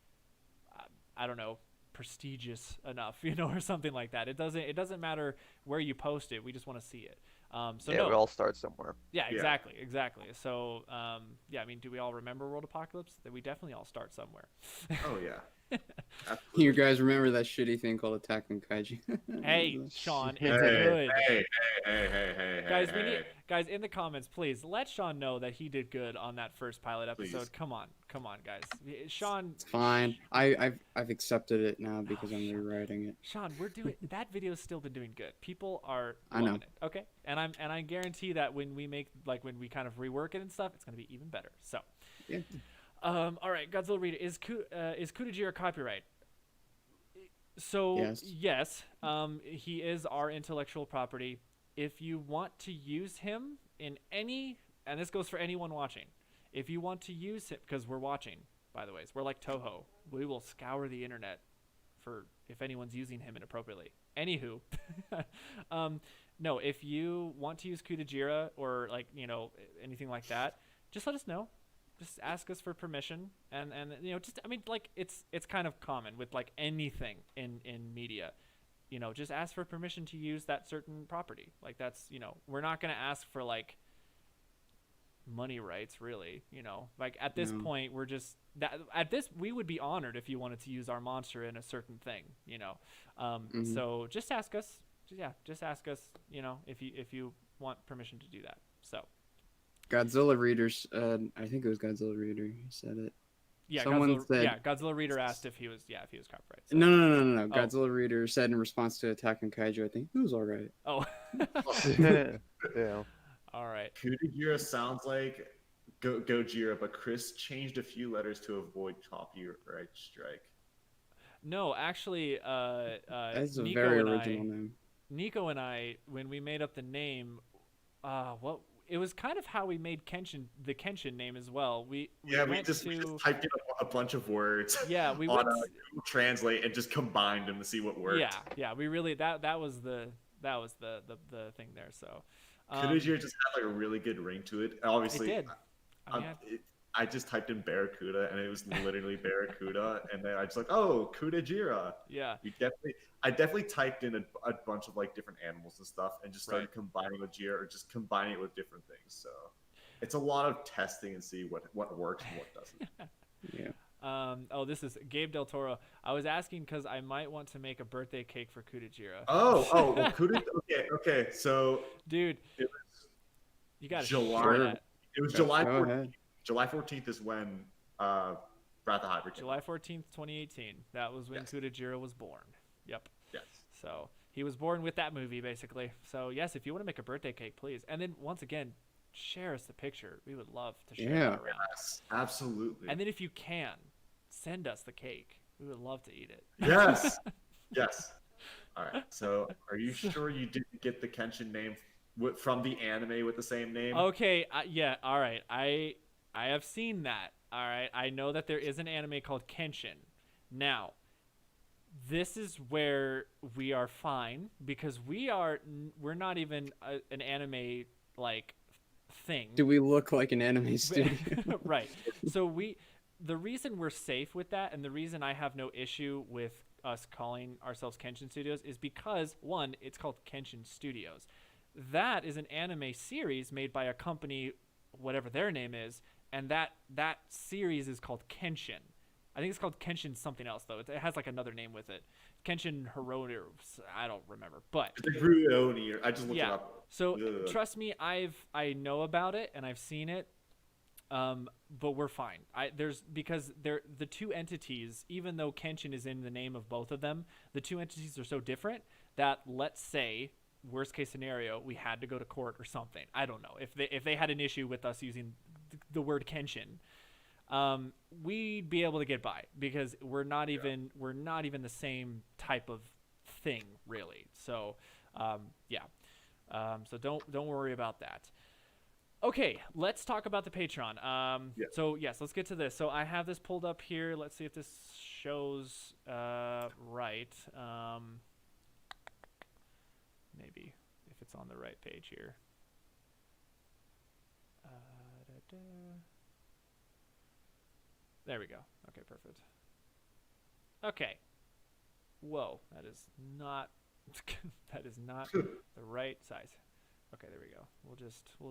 I don't know, prestigious enough, or something like that. It doesn't matter where you post it. We just want to see it. So Yeah, no, we all start somewhere. yeah, Yeah. exactly. So yeah, I mean, do we all remember World Apocalypse? That we definitely all start somewhere. Oh yeah. You guys remember that shitty thing called Attack on Kaiju? Hey, Sean, Hey, it's good. hey, Guys, hey. guys in the comments, please let Sean know that he did good on that first pilot episode. Please. Come on, guys. Sean, It's fine. I've accepted it now because I'm Sean. rewriting it. Sean, we're doing that video's still been doing good. People are I loving know. it. Okay, and I guarantee that when we kind of rework it and stuff, it's gonna be even better. So, Yeah. all right, Godzilla Reader is Kutajira copyright? So Yes. he is our intellectual property. If you want to use him in any, and this goes for anyone watching, if you want to use him, because we're watching, by the way, we're like Toho. We will scour the internet for if anyone's using him inappropriately. Anywho, no, if you want to use Kutajira or anything like that, just let us know. Just ask us for permission, and just, I mean, like, it's kind of common with like anything in media. Just ask for permission to use that certain property. Like, that's, we're not going to ask for like money rights, really. Like, at this No. point, we're just we would be honored if you wanted to use our monster in a certain thing. So just ask us. Just ask us. If you want permission to do that. So. Godzilla readers. I think it was Godzilla reader who said it. Yeah, Someone said. Godzilla Reader asked if he was copyright. So. No. Oh. Godzilla reader said in response to Attack on Kaiju, I think it was all right. Oh. Yeah. All right. Kutajira sounds like Gojira, but Chris changed a few letters to avoid copyright strike. No, actually, That's a Nico very and original name. Nico and I, when we made up the name, it was kind of how we made the Kenshin name as well. We just typed in a bunch of words. Yeah, we on went Google Translate and just combined them to see what worked. Yeah. We really that was the thing there. So. Kutajira just had like a really good ring to it. Obviously, it did. I just typed in Barracuda and it was literally Barracuda, and then I just like, oh, Kutajira. Yeah. I definitely typed in a bunch of like different animals and stuff, and just started combining with Jira or just combining it with different things. So it's a lot of testing and see what works and what doesn't. Yeah. This is Gabe Del Toro. I was asking because I might want to make a birthday cake for Kutajira. Well, okay. So, dude, you got to share July. that. It was Go July 14th. ahead. July 14th is when Wrath of Hybrid came July out. 14th, 2018. That was when Kutajira was born. Yep. Yes. So he was born with that movie, basically. So yes, if you want to make a birthday cake, please. And then once again, share us the picture. We would love to share that around. Yes, absolutely. And then if you can, send us the cake. We would love to eat it. Yes. Yes. All right. So, are you sure you didn't get the Kenshin name from the anime with the same name? Okay. Yeah. All right. I have seen that. All right. I know that there is an anime called Kenshin. Now, this is where we are fine because we're not even an anime like thing. Do we look like an anime studio? Right. So the reason we're safe with that, and the reason I have no issue with us calling ourselves Kenshin Studios, is because one, it's called Kenshin Studios. That is an anime series made by a company, whatever their name is, and that series is called Kenshin. I think it's called Kenshin something else though. It has like another name with it. Kenshin Hironi, I don't remember, but It's like Ruoni, I just looked it up. So trust me, I know about it and I've seen it. But we're fine. Because they're the two entities, even though Kenshin is in the name of both of them, the two entities are so different that, let's say, worst case scenario, we had to go to court or something. I don't know if they had an issue with us using the word Kenshin. We'd be able to get by because we're not even the same type of thing, really. So so don't worry about that. Okay, let's talk about the Patreon. So yes, let's get to this. So I have this pulled up here. Let's see if this shows right. Maybe if it's on the right page here. There we go. Okay, perfect. Okay. Whoa, that is not the right size. Okay, there we go. We'll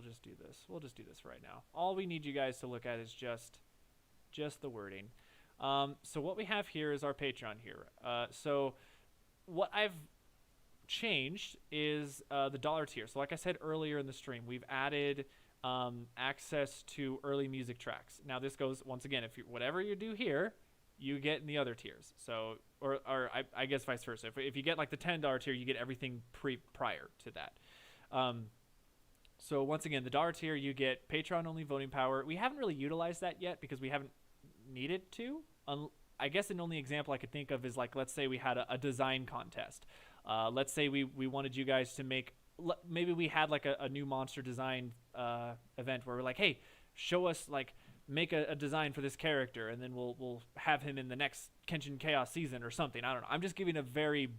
just do this. We'll just do this right now. All we need you guys to look at is just the wording. So what we have here is our Patreon here. So what I've changed is the dollar tier. So like I said earlier in the stream, we've added access to early music tracks. Now this goes, once again, if you whatever you do here, you get in the other tiers. So or I guess vice versa. If you get like the $10 tier, you get everything prior to that. So once again, the dollar tier, you get Patreon only voting power. We haven't really utilized that yet because we haven't needed to. I guess an only example I could think of is like, let's say we had a design contest. Let's say we wanted you guys to make, maybe we had like a new monster design event where we're like, hey, show us like, make a design for this character, and then we'll have him in the next Kenshin Chaos season or something. I don't know. I'm just giving a very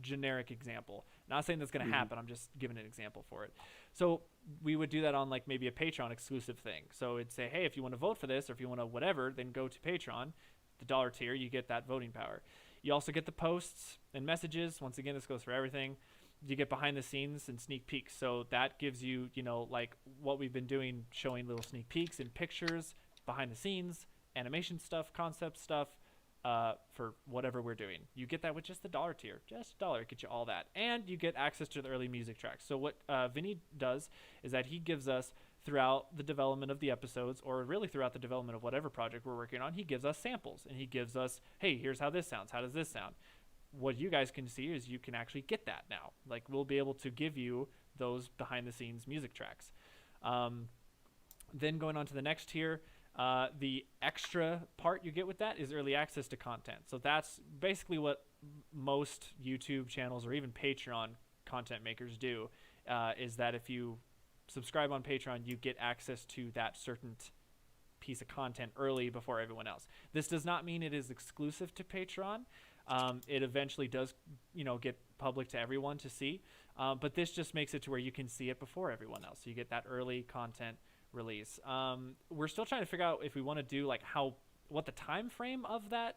generic example. Not saying that's going to happen. I'm just giving an example for it. So we would do that on like maybe a Patreon exclusive thing. So it'd say, hey, if you want to vote for this or if you want to whatever, then go to Patreon, the dollar tier, you get that voting power. You also get the posts and messages. Once again, this goes for everything. You get behind the scenes and sneak peeks. So that gives you, like what we've been doing, showing little sneak peeks and pictures, behind the scenes, animation stuff, concept stuff, for whatever we're doing. You get that with just the dollar tier. Just $1 gets you all that. And you get access to the early music tracks. So what Vinny does is that he gives us, throughout the development of the episodes, or really throughout the development of whatever project we're working on, he gives us samples. And he gives us, hey, here's how this sounds. How does this sound? What you guys can see is you can actually get that now. Like, we'll be able to give you those behind-the-scenes music tracks. Then going on to the next tier, the extra part you get with that is early access to content. So that's basically what most YouTube channels or even Patreon content makers do, is that if you subscribe on Patreon, you get access to that certain piece of content early before everyone else. This does not mean it is exclusive to Patreon. It eventually does, get public to everyone to see. But this just makes it to where you can see it before everyone else. So you get that early content release. We're still trying to figure out if we want to do like what the time frame of that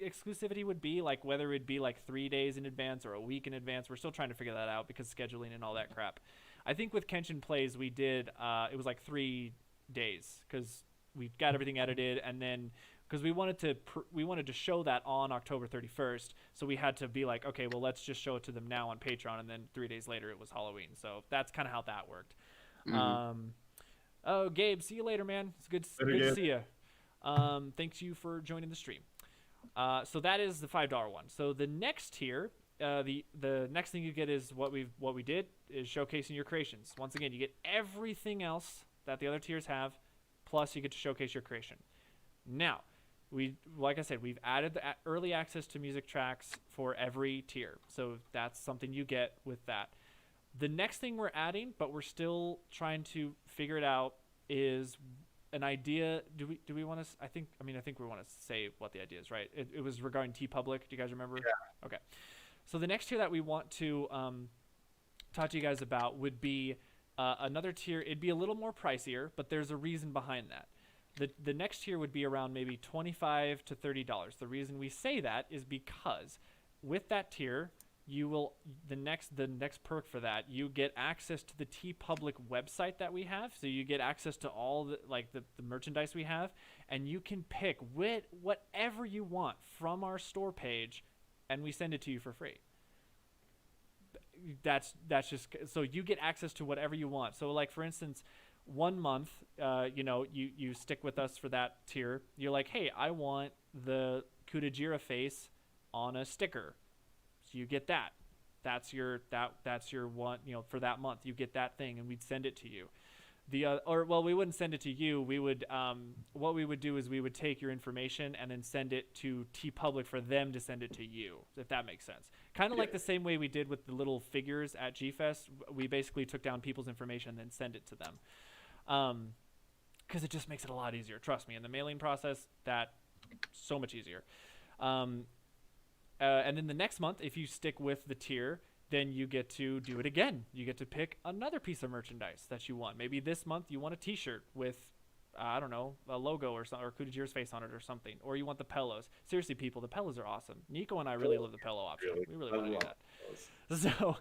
exclusivity would be, like whether it'd be like 3 days in advance or a week in advance. We're still trying to figure that out because scheduling and all that crap. I think with Kenshin Plays we did it was like 3 days because we got everything edited, and then because we wanted to show that on October 31st, so we had to be like, okay, well, let's just show it to them now on Patreon, and then 3 days later it was Halloween. So that's kind of how that worked. Oh, Gabe, see you later, man. It's good to see you. Thanks you for joining the stream. So that is the $5 one. So the next tier, the next thing you get is what we did is showcasing your creations. Once again, you get everything else that the other tiers have, plus you get to showcase your creation. Now, like I said, we've added the early access to music tracks for every tier. So that's something you get with that. The next thing we're adding, but we're still trying to figure it out, is an idea. Do we want to? I think we want to say what the idea is, right? It was regarding TeePublic. Do you guys remember? Yeah. Okay. So the next tier that we want to talk to you guys about would be another tier. It'd be a little more pricier, but there's a reason behind that. The next tier would be around maybe $25 to $30. The reason we say that is because with that tier, you will the next perk for that, you get access to the TeePublic website that we have. So you get access to all the merchandise we have, and you can pick whatever you want from our store page, and we send it to you for free. That's just so you get access to whatever you want. So like for instance, 1 month, you stick with us for that tier. You're like, hey, I want the Kutajira face on a sticker, so you get that. That's your one, for that month. You get that thing, and we'd send it to you. We wouldn't send it to you. We would what we would do is we would take your information and then send it to TeePublic for them to send it to you, if that makes sense. Kind of like the same way we did with the little figures at G-Fest. We basically took down people's information and then send it to them. Because it just makes it a lot easier. Trust me, in the mailing process, that so much easier. And then the next month, if you stick with the tier, then you get to do it again. You get to pick another piece of merchandise that you want. Maybe this month you want a T-shirt with, I don't know, a logo or something, or Kutajira's face on it or something. Or you want the pillows. Seriously, people, the pillows are awesome. Nico and I really love the pillow option. We really want to do that. So,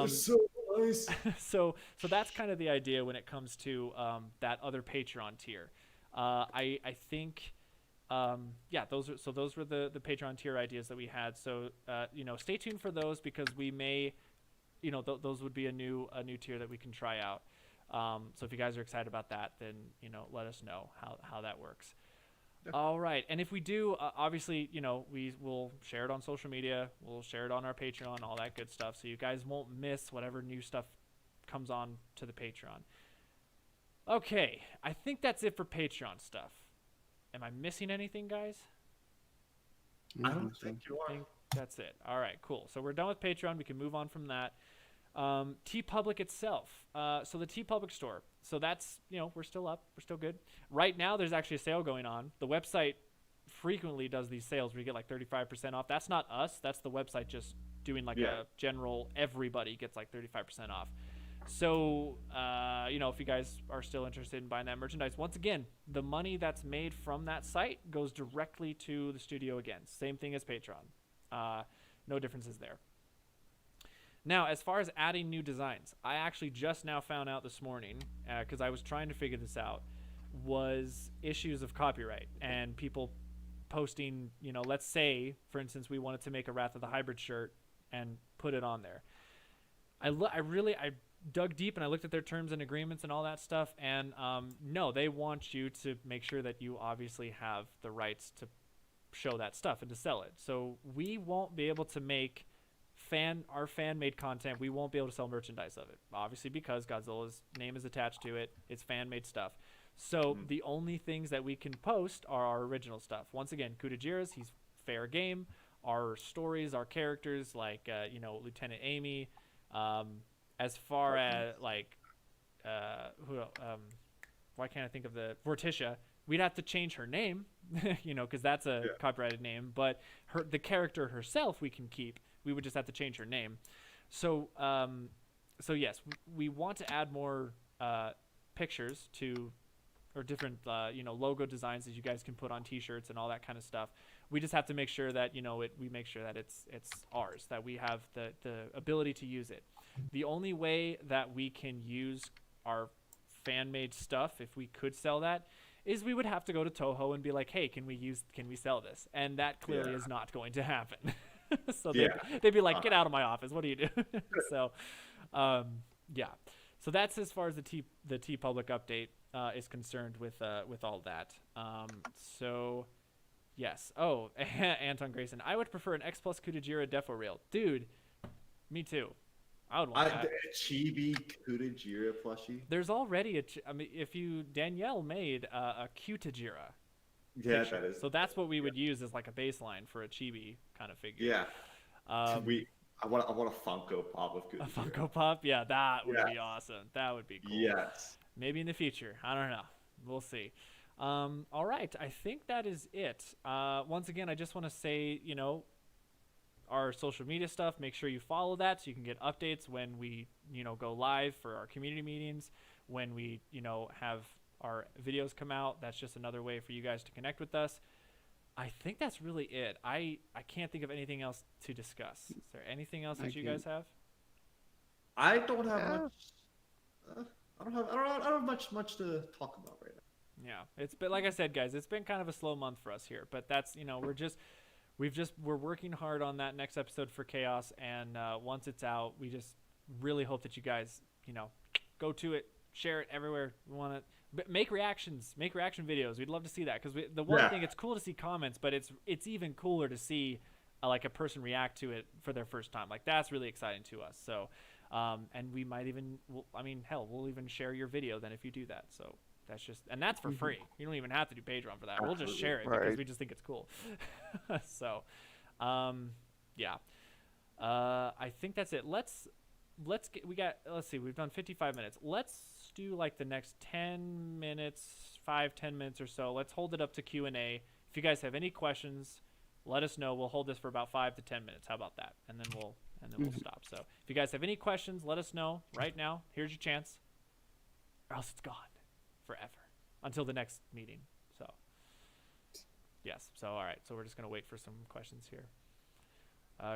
so nice. so that's kind of the idea when it comes to that other Patreon tier. I think. Those were the Patreon tier ideas that we had. So stay tuned for those, because we may, those would be a new tier that we can try out. So if you guys are excited about that, then let us know how that works. Yeah. All right, and if we do, obviously, we will share it on social media. We'll share it on our Patreon, all that good stuff. So you guys won't miss whatever new stuff comes on to the Patreon. Okay, I think that's it for Patreon stuff. Am I missing anything, guys? I don't think you are. I think that's it. All right, cool. So we're done with Patreon. We can move on from that. TeePublic itself. So the TeePublic store. So that's, we're still up. We're still good. Right now, there's actually a sale going on. The website frequently does these sales where you get like 35% off. That's not us. That's the website just doing like a general, everybody gets like 35% off. So, if you guys are still interested in buying that merchandise, once again, the money that's made from that site goes directly to the studio again. Same thing as Patreon. No differences there. Now, as far as adding new designs, I actually just now found out this morning, because I was trying to figure this out, was issues of copyright and people posting, let's say, for instance, we wanted to make a Wrath of the Hybrid shirt and put it on there. I dug deep and I looked at their terms and agreements and all that stuff, and no, they want you to make sure that you obviously have the rights to show that stuff and to sell it. So we won't be able to make our fan-made content. We won't be able to sell merchandise of it, obviously, because Godzilla's name is attached to it. It's fan-made stuff. So the only things that we can post are our original stuff. Once again, Kutajira's, he's fair game. Our stories, our characters, like Lieutenant Amy. As far as like, why can't I think of the Vorticia? We'd have to change her name, because that's a copyrighted name. But the character herself we can keep. We would just have to change her name. So yes, we want to add more pictures or different logo designs that you guys can put on T-shirts and all that kind of stuff. We just have to make sure that we make sure that it's ours, that we have the ability to use it. The only way that we can use our fan-made stuff, if we could sell that, is we would have to go to Toho and be like, hey, can we sell this? And that clearly is not going to happen. So they'd be like, get out of my office. What do you do? So, So that's as far as the TeePublic update is concerned with all that. So, yes. Oh, Anton Grayson. I would prefer an X Plus Kutajira Defo Rail. Dude, me too. I would want that. A chibi Kutajira plushie. There's already Danielle made a Kutajira. Yeah, picture. that is. So that's what we would use as like a baseline for a chibi kind of figure. Yeah. I want a Funko Pop of Kutajira. A Funko Pop? Yeah, that would be awesome. That would be cool. Yes. Maybe in the future. I don't know. We'll see. All right. I think that is it. Once again, I just want to say, our social media stuff, make sure you follow that so you can get updates when we, go live for our community meetings, when we, have our videos come out. That's just another way for you guys to connect with us. I think that's really it. I can't think of anything else to discuss. Is there anything else that you guys have? I don't have much. I don't have much to talk about right now. Yeah, it's been, like I said, guys, it's been kind of a slow month for us here, but that's, we're working hard on that next episode for Chaos, and once it's out, we just really hope that you guys, go to it, share it everywhere. We want to make reactions, make reaction videos. We'd love to see that, because the one thing, it's cool to see comments, but it's even cooler to see like a person react to it for their first time. Like, that's really exciting to us. So and we might even, we'll even share your video then if you do that. So that's just, and that's for free. You don't even have to do Patreon for that. We'll just share it because we just think it's cool. So yeah, I think that's it. Let's see, we've done 55 minutes. Let's do like the next 10 minutes, 5-10 minutes or so. Let's hold it up to Q&A. If you guys have any questions, let us know. We'll hold this for about 5 to 10 minutes. How about that? And then we'll stop. So if you guys have any questions, let us know right now. Here's your chance, or else it's gone forever until the next meeting. So yes. So all right. So we're just gonna wait for some questions here.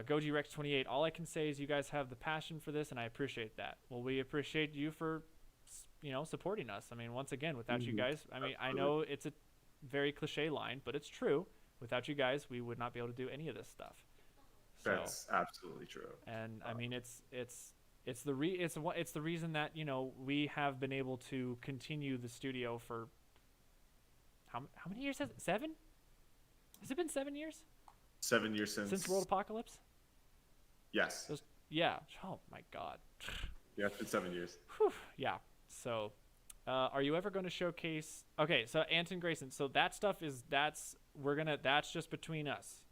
Goji Rex 28. All I can say is you guys have the passion for this, and I appreciate that. Well, we appreciate you for supporting us. I mean, once again, without you guys, I mean, I know it's a very cliche line, but it's true. Without you guys, we would not be able to do any of this stuff. So, that's absolutely true. And I mean, it's the reason that we have been able to continue the studio for how many years has it? 7? Has it been 7 years? 7 years since World Apocalypse? Yes. Yeah. Oh my God. Yeah, it's been 7 years. Whew. Yeah. So, are you ever going to showcase? Okay, so Anton Grayson. So that stuff that's just between us.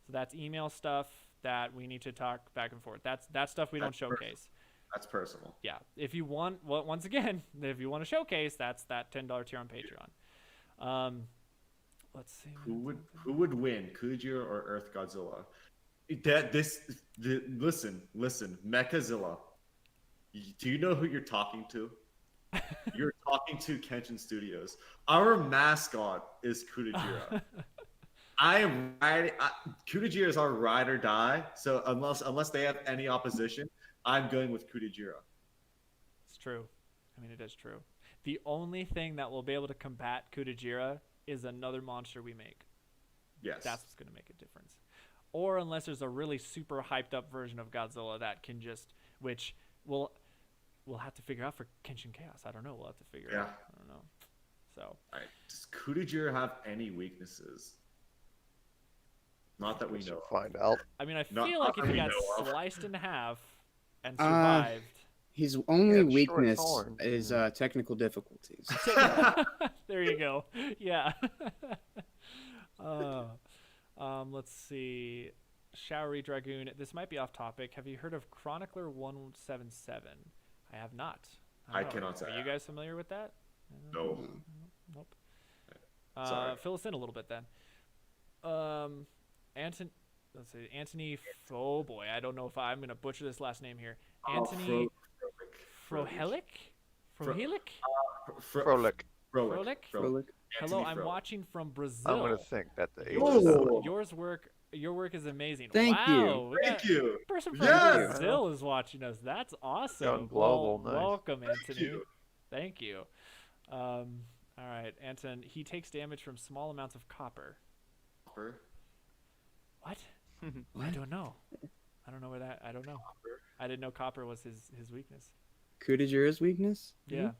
So that's email stuff that we need to talk back and forth. That's stuff we don't showcase. That's personal. Yeah. If you want, well, once again, if you want to showcase, that's that $10 tier on Patreon. Let's see. Who would win, Kujira or Earth Godzilla? Listen, Mechazilla. Do you know who you're talking to? You're talking to Kenshin Studios. Our mascot is Kudajira. Kudajira is our ride or die. So unless they have any opposition, I'm going with Kudajira. It's true. I mean, it is true. The only thing that will be able to combat Kudajira is another monster we make. Yes. That's what's going to make a difference. Or unless there's a really super hyped up version of Godzilla that can just, which we'll have to figure out for Kenshin Chaos. I don't know. We'll have to figure it out. I don't know. So. Right. Does Kudajira have any weaknesses? Not that we know. Find out. I mean, I feel like if he got sliced in half and survived. His only weakness is technical difficulties. There you go. Yeah. Let's see. Showery Dragoon. This might be off topic. Have you heard of Chronicler 177? I have not. I cannot say. Are you guys familiar with that? No. Nope. Sorry. Fill us in a little bit then. Let's see. Anthony. Oh boy, I don't know if I'm gonna butcher this last name here. Anthony Frohelic. Frohelic. Frolic. Frolic. Hello, I'm watching from Brazil. I'm gonna think that the age Your work is amazing. Thank wow, you. Thank you. A person from Yes. Brazil is watching us. That's awesome. Young global, Well, nice. welcome, Anthony. Thank you. Thank you. All right, Anton. He takes damage from small amounts of copper. What? I don't know. I don't know where that. I don't know. I didn't know copper was his weakness. Kudajira's weakness? Yeah.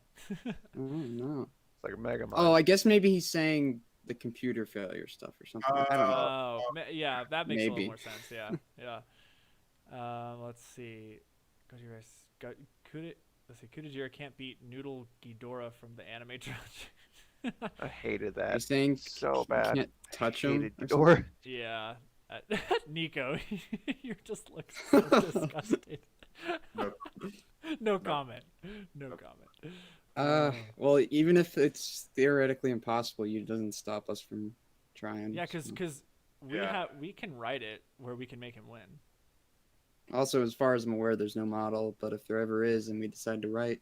Oh no. It's like a Mega Man. Oh, I guess maybe he's saying the computer failure stuff or something. I don't know. Oh, yeah, that makes a Maybe. little more sense. Yeah, yeah. Let's see. Let's see. Kudajira can't beat Noodle Ghidorah from the anime trilogy. I hated that. He's saying so you bad. can't touch him. Hated or Ghidorah. something? Yeah. Nico, you just look so disgusted. No comment. No comment. Well, even if it's theoretically impossible, it doesn't stop us from trying. Yeah, so. because we can write it where we can make him win. Also, as far as I'm aware, there's no model, but if there ever is and we decide to write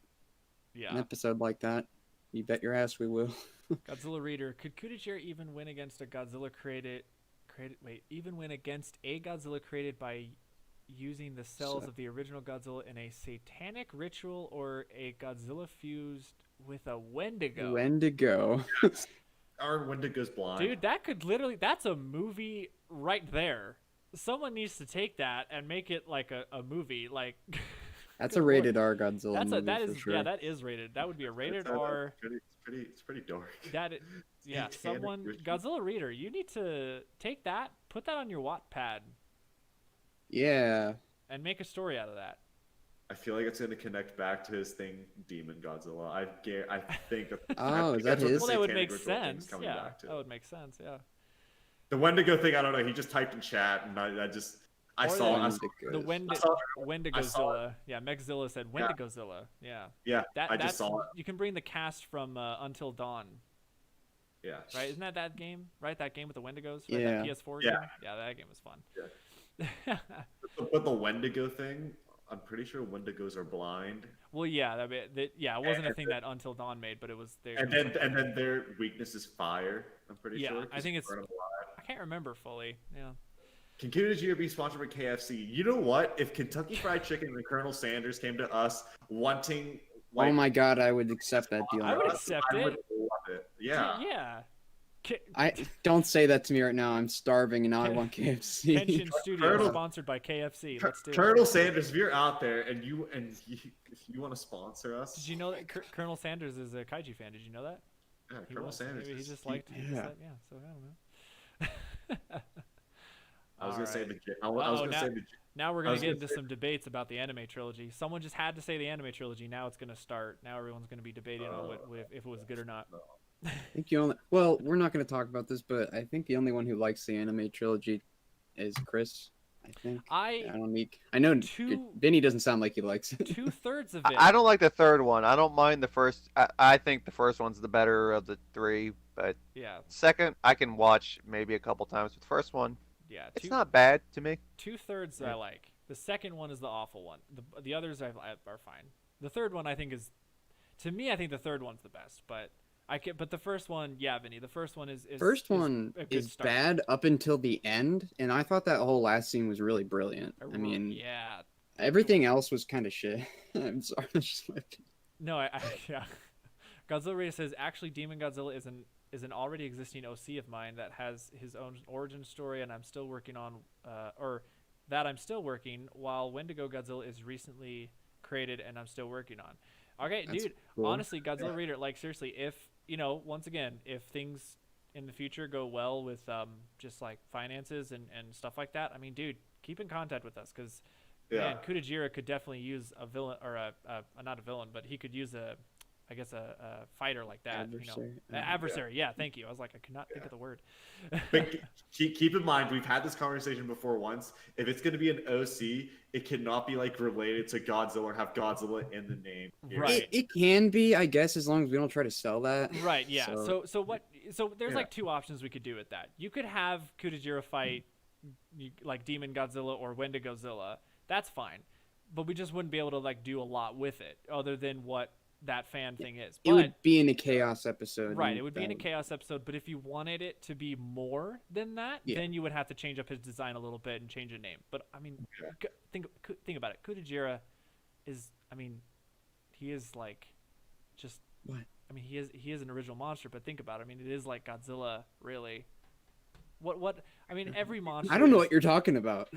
an episode like that, you bet your ass we will. Godzilla Reader, could Kudajira even win against a Godzilla even win against a Godzilla created by using the cells of the original Godzilla in a satanic ritual, or a Godzilla fused with a Wendigo? Wendigo. Our Wendigo's blind. Dude, that's a movie right there. Someone needs to take that and make it like a movie. Like, That's Good a lord. rated R Godzilla That's movie that for is sure. yeah, that is rated. That would be a rated It's R. it's pretty dark. Yeah, Satanic someone ritual. Godzilla reader. You need to take that, put that on your Wattpad, Yeah. and make a story out of that. I feel like it's going to connect back to his thing, Demon Godzilla. I think that. Oh, I is think that that's what the his? Well, that would Satanic make Ritual thing's sense. coming Yeah, back to. that would make sense. Yeah. The Wendigo thing, I don't know. He just typed in chat, and I just I Or saw, the- I saw The I saw Wendigozilla. Yeah, Megzilla said Yeah. Wendigozilla. Yeah. yeah. I That's just saw it. you can bring the cast from Until Dawn, Yeah. right? Isn't that game? Right, that game with the Wendigos. Right? Yeah. That PS4 Yeah. game. Yeah, that game was fun. But the Wendigo thing, I'm pretty sure Wendigos are blind, Well, yeah, it wasn't a thing that Until Dawn made, but it was there. and then their weakness is fire. I'm pretty Yeah, sure. I 'cause think you it's. burn 'em alive. I can't remember fully. Yeah. Can Kudajira be sponsored by KFC? You know what? If Kentucky Fried Chicken and Colonel Sanders came to us wanting, Oh my god, I would accept that deal. I would us, accept I would it. love it. Yeah. Yeah. I don't say that to me right now. I'm starving and now I Ken- want KFC. Kenshin Studios Colonel- sponsored by KFC. Let's do it. Colonel Sanders, if you're out there and if you want to sponsor us, Did you know that Colonel Sanders is a kaiju fan? Did you know that? yeah, He Colonel was. Sanders. Maybe he is- just liked. He just yeah. liked- yeah. So I don't know. I was gonna say Alright. I was gonna now- say the. Now we're I gonna was get gonna into say- some debates about the anime trilogy. Someone just had to say the anime trilogy. Now it's gonna start. Now everyone's gonna be debating on if it was good or not. I think you only. Well, we're not going to talk about this, but I think the only one who likes the anime trilogy is Chris. I think. I don't need. I know Vinny doesn't sound like he likes it. 2/3 of it. I don't like the third one. I don't mind the first. I think the first one's the better of the three, but Yeah, second I can watch maybe a couple times. But the first one, yeah. it's not bad to me. 2/3 I like. The second one is the awful one. The others are fine. The third one I think is, to me, I think the third one's the best. But but the first one, yeah, Vinny. The first one is First one a good is start. bad up until the end, and I thought that whole last scene was really brilliant. I mean, yeah. everything else was kind of shit. I'm sorry. That's just my opinion. No, yeah. Godzilla Raider says actually Demon Godzilla is an already existing OC of mine that has his own origin story, and I'm still working on while Wendigo Godzilla is recently created and I'm still working on. Okay, That's dude. cool. Honestly, Godzilla Raider, like seriously, if once again, if things in the future go well with just like finances and stuff like that, I mean, dude, keep in contact with us because man, Kudajira could definitely use a villain or not a villain, but he could use a fighter like that. Adversary. Adversary. Yeah, thank you. I was like, I could not think of the word. But keep in mind, we've had this conversation before once. If it's going to be an OC, it cannot be like related to Godzilla or have Godzilla in the name. Right. It can be, I guess, as long as we don't try to sell that. Right. Yeah. So- So there's Yeah. like two options we could do with that. You could have Kudajira fight like Demon Godzilla or Wendigozilla. That's fine, but we just wouldn't be able to like do a lot with it other than what that fan thing is. It would be in a chaos episode. Right, and it would be in a that- chaos episode, but if you wanted it to be more than that, Yeah. then you would have to change up his design a little bit and change a name. But I mean, think about it. Kudajira is, I mean, he is like, just. What? I mean, he is an original monster, but think about it. I mean, it is like Godzilla, really. What? I mean, every monster. I don't know is- what you're talking about.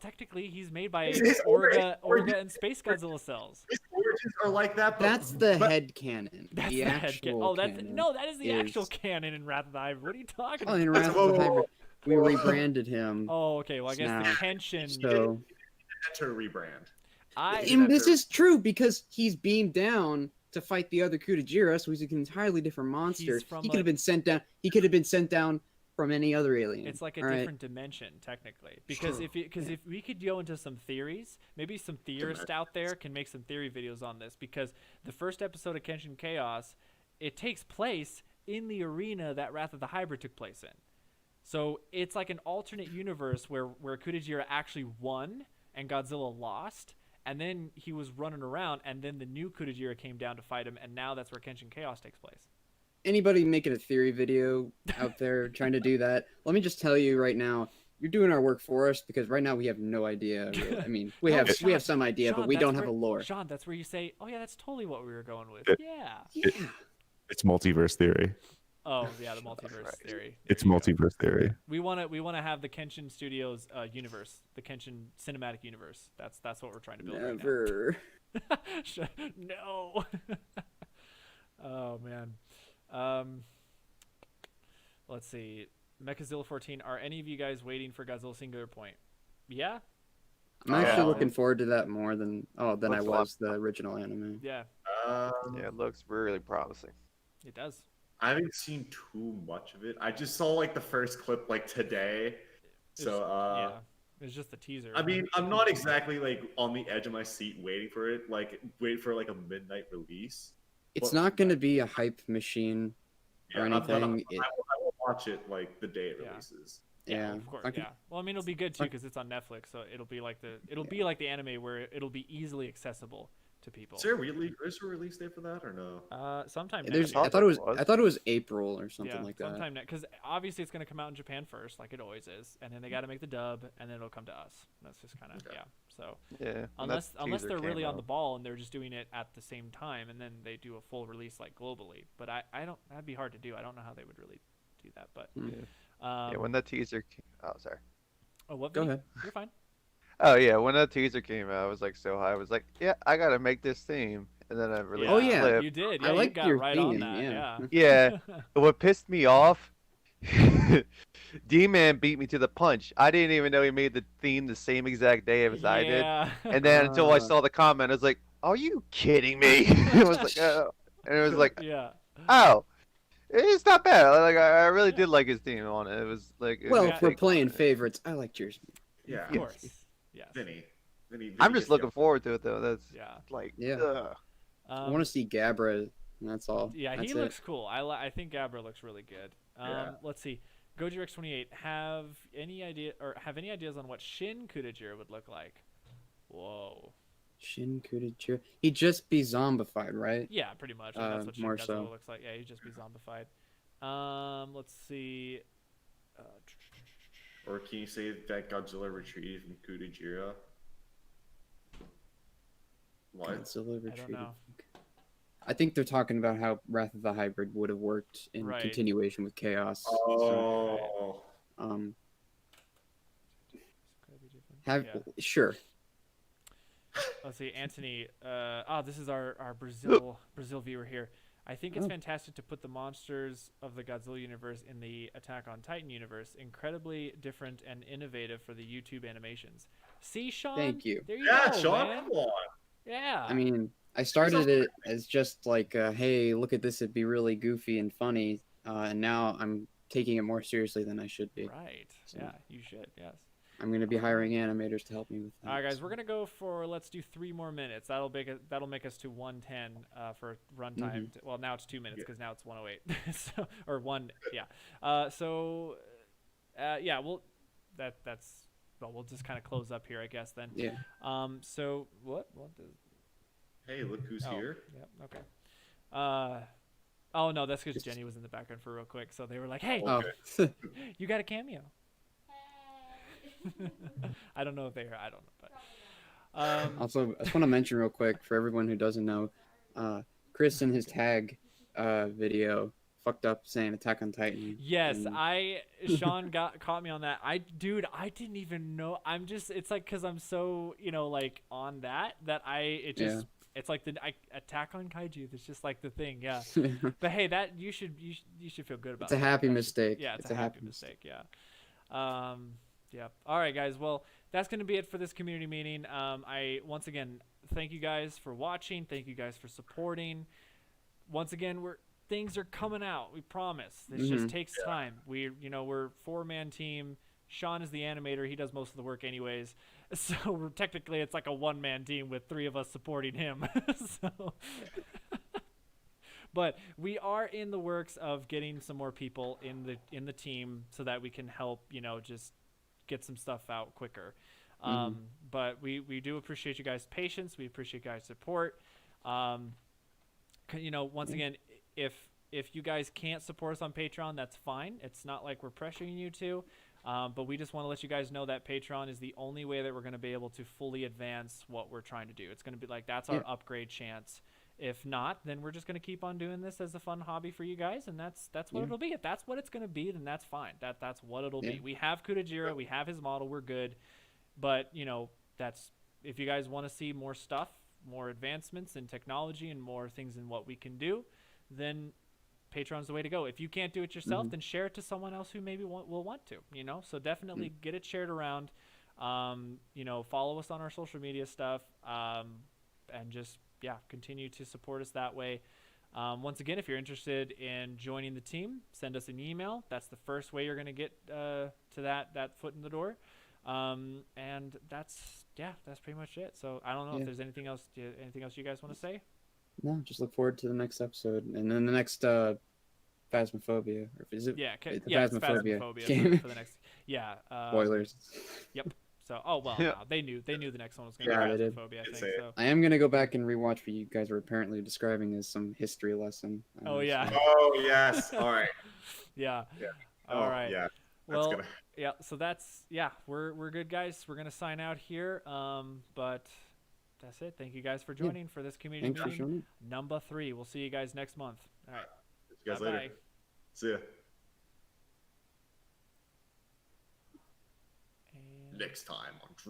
technically, he's made by His Orga origin- and Space Godzilla cells. His origins are like that. But, That's the but- head canon. That's the the head actual Oh, that's canon. no, that is the actual is- canon in Wrath of the Hybrid. What are you talking Oh, about? in Wrath of Whoa, the whoa, Hybrid, we whoa. rebranded him. Oh, okay. Well, I guess Now, the Kenshin. So, Enter rebrand. and this is true because he's beamed down to fight the other Kudajira, so he's an entirely different monster. He's from, He could have like- been sent down. He could have been sent down from any other alien. It's like a all right? different dimension, technically. Because Sure. if we could go into some theories, maybe some theorists out there can make some theory videos on this. Because the first episode of Kenshin Chaos, it takes place in the arena that Wrath of the Hybrid took place in. So it's like an alternate universe where Kudajira actually won and Godzilla lost, and then he was running around, and then the new Kudajira came down to fight him, and now that's where Kenshin Chaos takes place. Anybody making a theory video out there trying to do that? Let me just tell you right now, you're doing our work for us because right now we have no idea. Really. I mean, we No, have Sean, some idea, Sean, but we that's don't have where- a lore. Sean, that's where you say, "Oh yeah, that's totally what we were going with." It- Yeah. Yeah. It's multiverse theory. Oh yeah, the multiverse Right. theory. It's There you go. multiverse theory. We want to have the Kenshin Studios universe, the Kenshin cinematic universe. That's what we're trying to build Never. right now. No. Oh man. Um, let's see. Mechazilla 14. Are any of you guys waiting for Godzilla Singular Point? Yeah. I'm actually Yeah. looking forward to that more than I Looks a lot was the original anime. Yeah. Yeah, it looks really promising. It does. I haven't seen too much of it. I just saw like the first clip like today. So yeah. It's just the teaser. I mean, I'm not exactly like on the edge of my seat waiting for it, like wait for like a midnight release. It's Well, not going to be a hype machine or I'm not- anything. I will watch it like the day it Yeah. releases. Yeah, of course. I can- Yeah. Well, I mean, it'll be good too because it's on Netflix, so it'll be like be like the anime where it'll be easily accessible to people. Is there a release date for that or no? Sometime There's, next I I year. thought it was. was. I thought it was April or something Yeah, like that. sometime next, because obviously it's gonna come out in Japan first, like it always is, and then they got to make the dub, and then it'll come to us. That's just kind of Okay. yeah. So Yeah. when unless that unless teaser they're really came on the out. ball and they're just doing it at the same time, and then they do a full release like globally. But I don't. That'd be hard to do. I don't know how they would really do that. But Yeah, when that teaser came. Oh, sorry. oh, what? Go Vinny? ahead. You're fine. Oh yeah, when that teaser came out, I was like so high. I was like, yeah, I gotta make this theme, and then I released Oh, the yeah. clip. You did. I Yeah, you like got your right on theme, that. yeah. Yeah. Yeah, what pissed me off, D-Man beat me to the punch. I didn't even know he made the theme the same exact day as I did. Yeah. And then until I Uh. saw the comment, I was like, "Are you kidding me?" It was like, and it was like, yeah. "Oh, it's not bad." Like I really did like his theme on it. It was like, Well, Yeah. if we're take on playing it. favorites, I liked yours. Yeah. Of course. Yes. Vinny. I'm gets just the looking forward to it though. That's Yeah. like, Yeah. ugh. I want to see Gabra. And that's all. Yeah, That's he it. looks cool. I think Gabra looks really good. Yeah. Let's see. GojiRex28, have any ideas on what Shin Kudajira would look like? Whoa. Shin Kudachira. He'd just be zombified, right? Yeah, pretty much. I mean, that's what Shin more Godzilla so. looks like. Yeah, he'd just be zombified. Let's see. Or can you say that Godzilla retreated from Kudajira? What? Godzilla I don't retreated. know. I think they're talking about how Wrath of the Hybrid would have worked in Right. continuation with Chaos. Oh. Um, Could be different. have Yeah. sure. Let's see, Anthony. This is our Brazil viewer here. I think it's Oh. fantastic to put the monsters of the Godzilla universe in the Attack on Titan universe. Incredibly different and innovative for the YouTube animations. See, Sean? Thank you. There you Yeah, go, Sean, man. come on. Yeah. I mean, I started it as just like, hey, look at this, it'd be really goofy and funny, and now I'm taking it more seriously than I should be. right. So- Yeah, you should. Yes. I'm gonna be hiring animators to help me with that. All right, guys, we're gonna go for let's do 3 more minutes. That'll make us to 110 for runtime. Well, now it's 2 minutes Yeah. because now it's 108. So or one, yeah. Yeah. We'll just kind of close up here, I guess. Then. Yeah. So what? What does? Hey, look who's Oh, here. Yep. Okay. Oh no, that's because Jenny was in the background for real quick. So they were like, "Hey, Oh, you got a cameo." I don't know if they heard. I don't know, but. also, I just want to mention real quick for everyone who doesn't know, Chris in his tag video fucked up saying Attack on Titan. Yes, and- Sean caught me on that. I didn't even know. It's like because I'm so like on that it's like Attack on Kaiju. It's just like the thing, yeah. But hey, that you should feel good about. It's a that. happy That's- mistake. Yeah, it's a happy mistake. Yeah. Yeah. All right, guys. Well, that's gonna be it for this community meeting. I once again thank you guys for watching. Thank you guys for supporting. Once again, things are coming out. We promise. This just takes time. We're 4-man team. Sean is the animator. He does most of the work anyways. So technically it's like a 1-man team with 3 of us supporting him. So but we are in the works of getting some more people in the team so that we can help, just get some stuff out quicker. But we do appreciate you guys' patience. We appreciate you guys' support. Once again, if you guys can't support us on Patreon, that's fine. It's not like we're pressuring you to, but we just want to let you guys know that Patreon is the only way that we're going to be able to fully advance what we're trying to do. It's going to be like that's our upgrade chance If not, then we're just going to keep on doing this as a fun hobby for you guys, and that's what Yeah. it'll be. If that's what it's going to be, then that's fine. That's what it'll Yeah. be. We have Kudajira, we have his model, we're good. But, you know, that's if you guys want to see more stuff, more advancements in technology and more things in what we can do, then Patreon's the way to go. If you can't do it yourself, then share it to someone else who maybe will want to, you know? So definitely get it shared around. You know, follow us on our social media stuff, and just, continue to support us that way. Once again, if you're interested in joining the team, send us an email. That's the first way you're going to get to that foot in the door. And that's pretty much it. So I don't know if there's anything else you guys want to say? No, just look forward to the next episode, and then the next Phasmophobia, or is it? It's Phasmophobia Phasmophobia game. for the next. Spoilers. Yep. So, no, they knew the next one was going to Yeah, be they did. Phasmophobia, I think. Say it. So. I am gonna go back and rewatch what you guys were apparently describing as some history lesson. Oh, yeah. Oh yes. All right. Yeah. Yeah. All right. Yeah. Well, gonna... yeah. So we're good, guys. We're gonna sign out here. But that's it. Thank you guys for joining for this community Thanks for meeting showing number 3. We'll see you guys next month. All right. See you guys Bye-bye. later. See ya. And... Next time on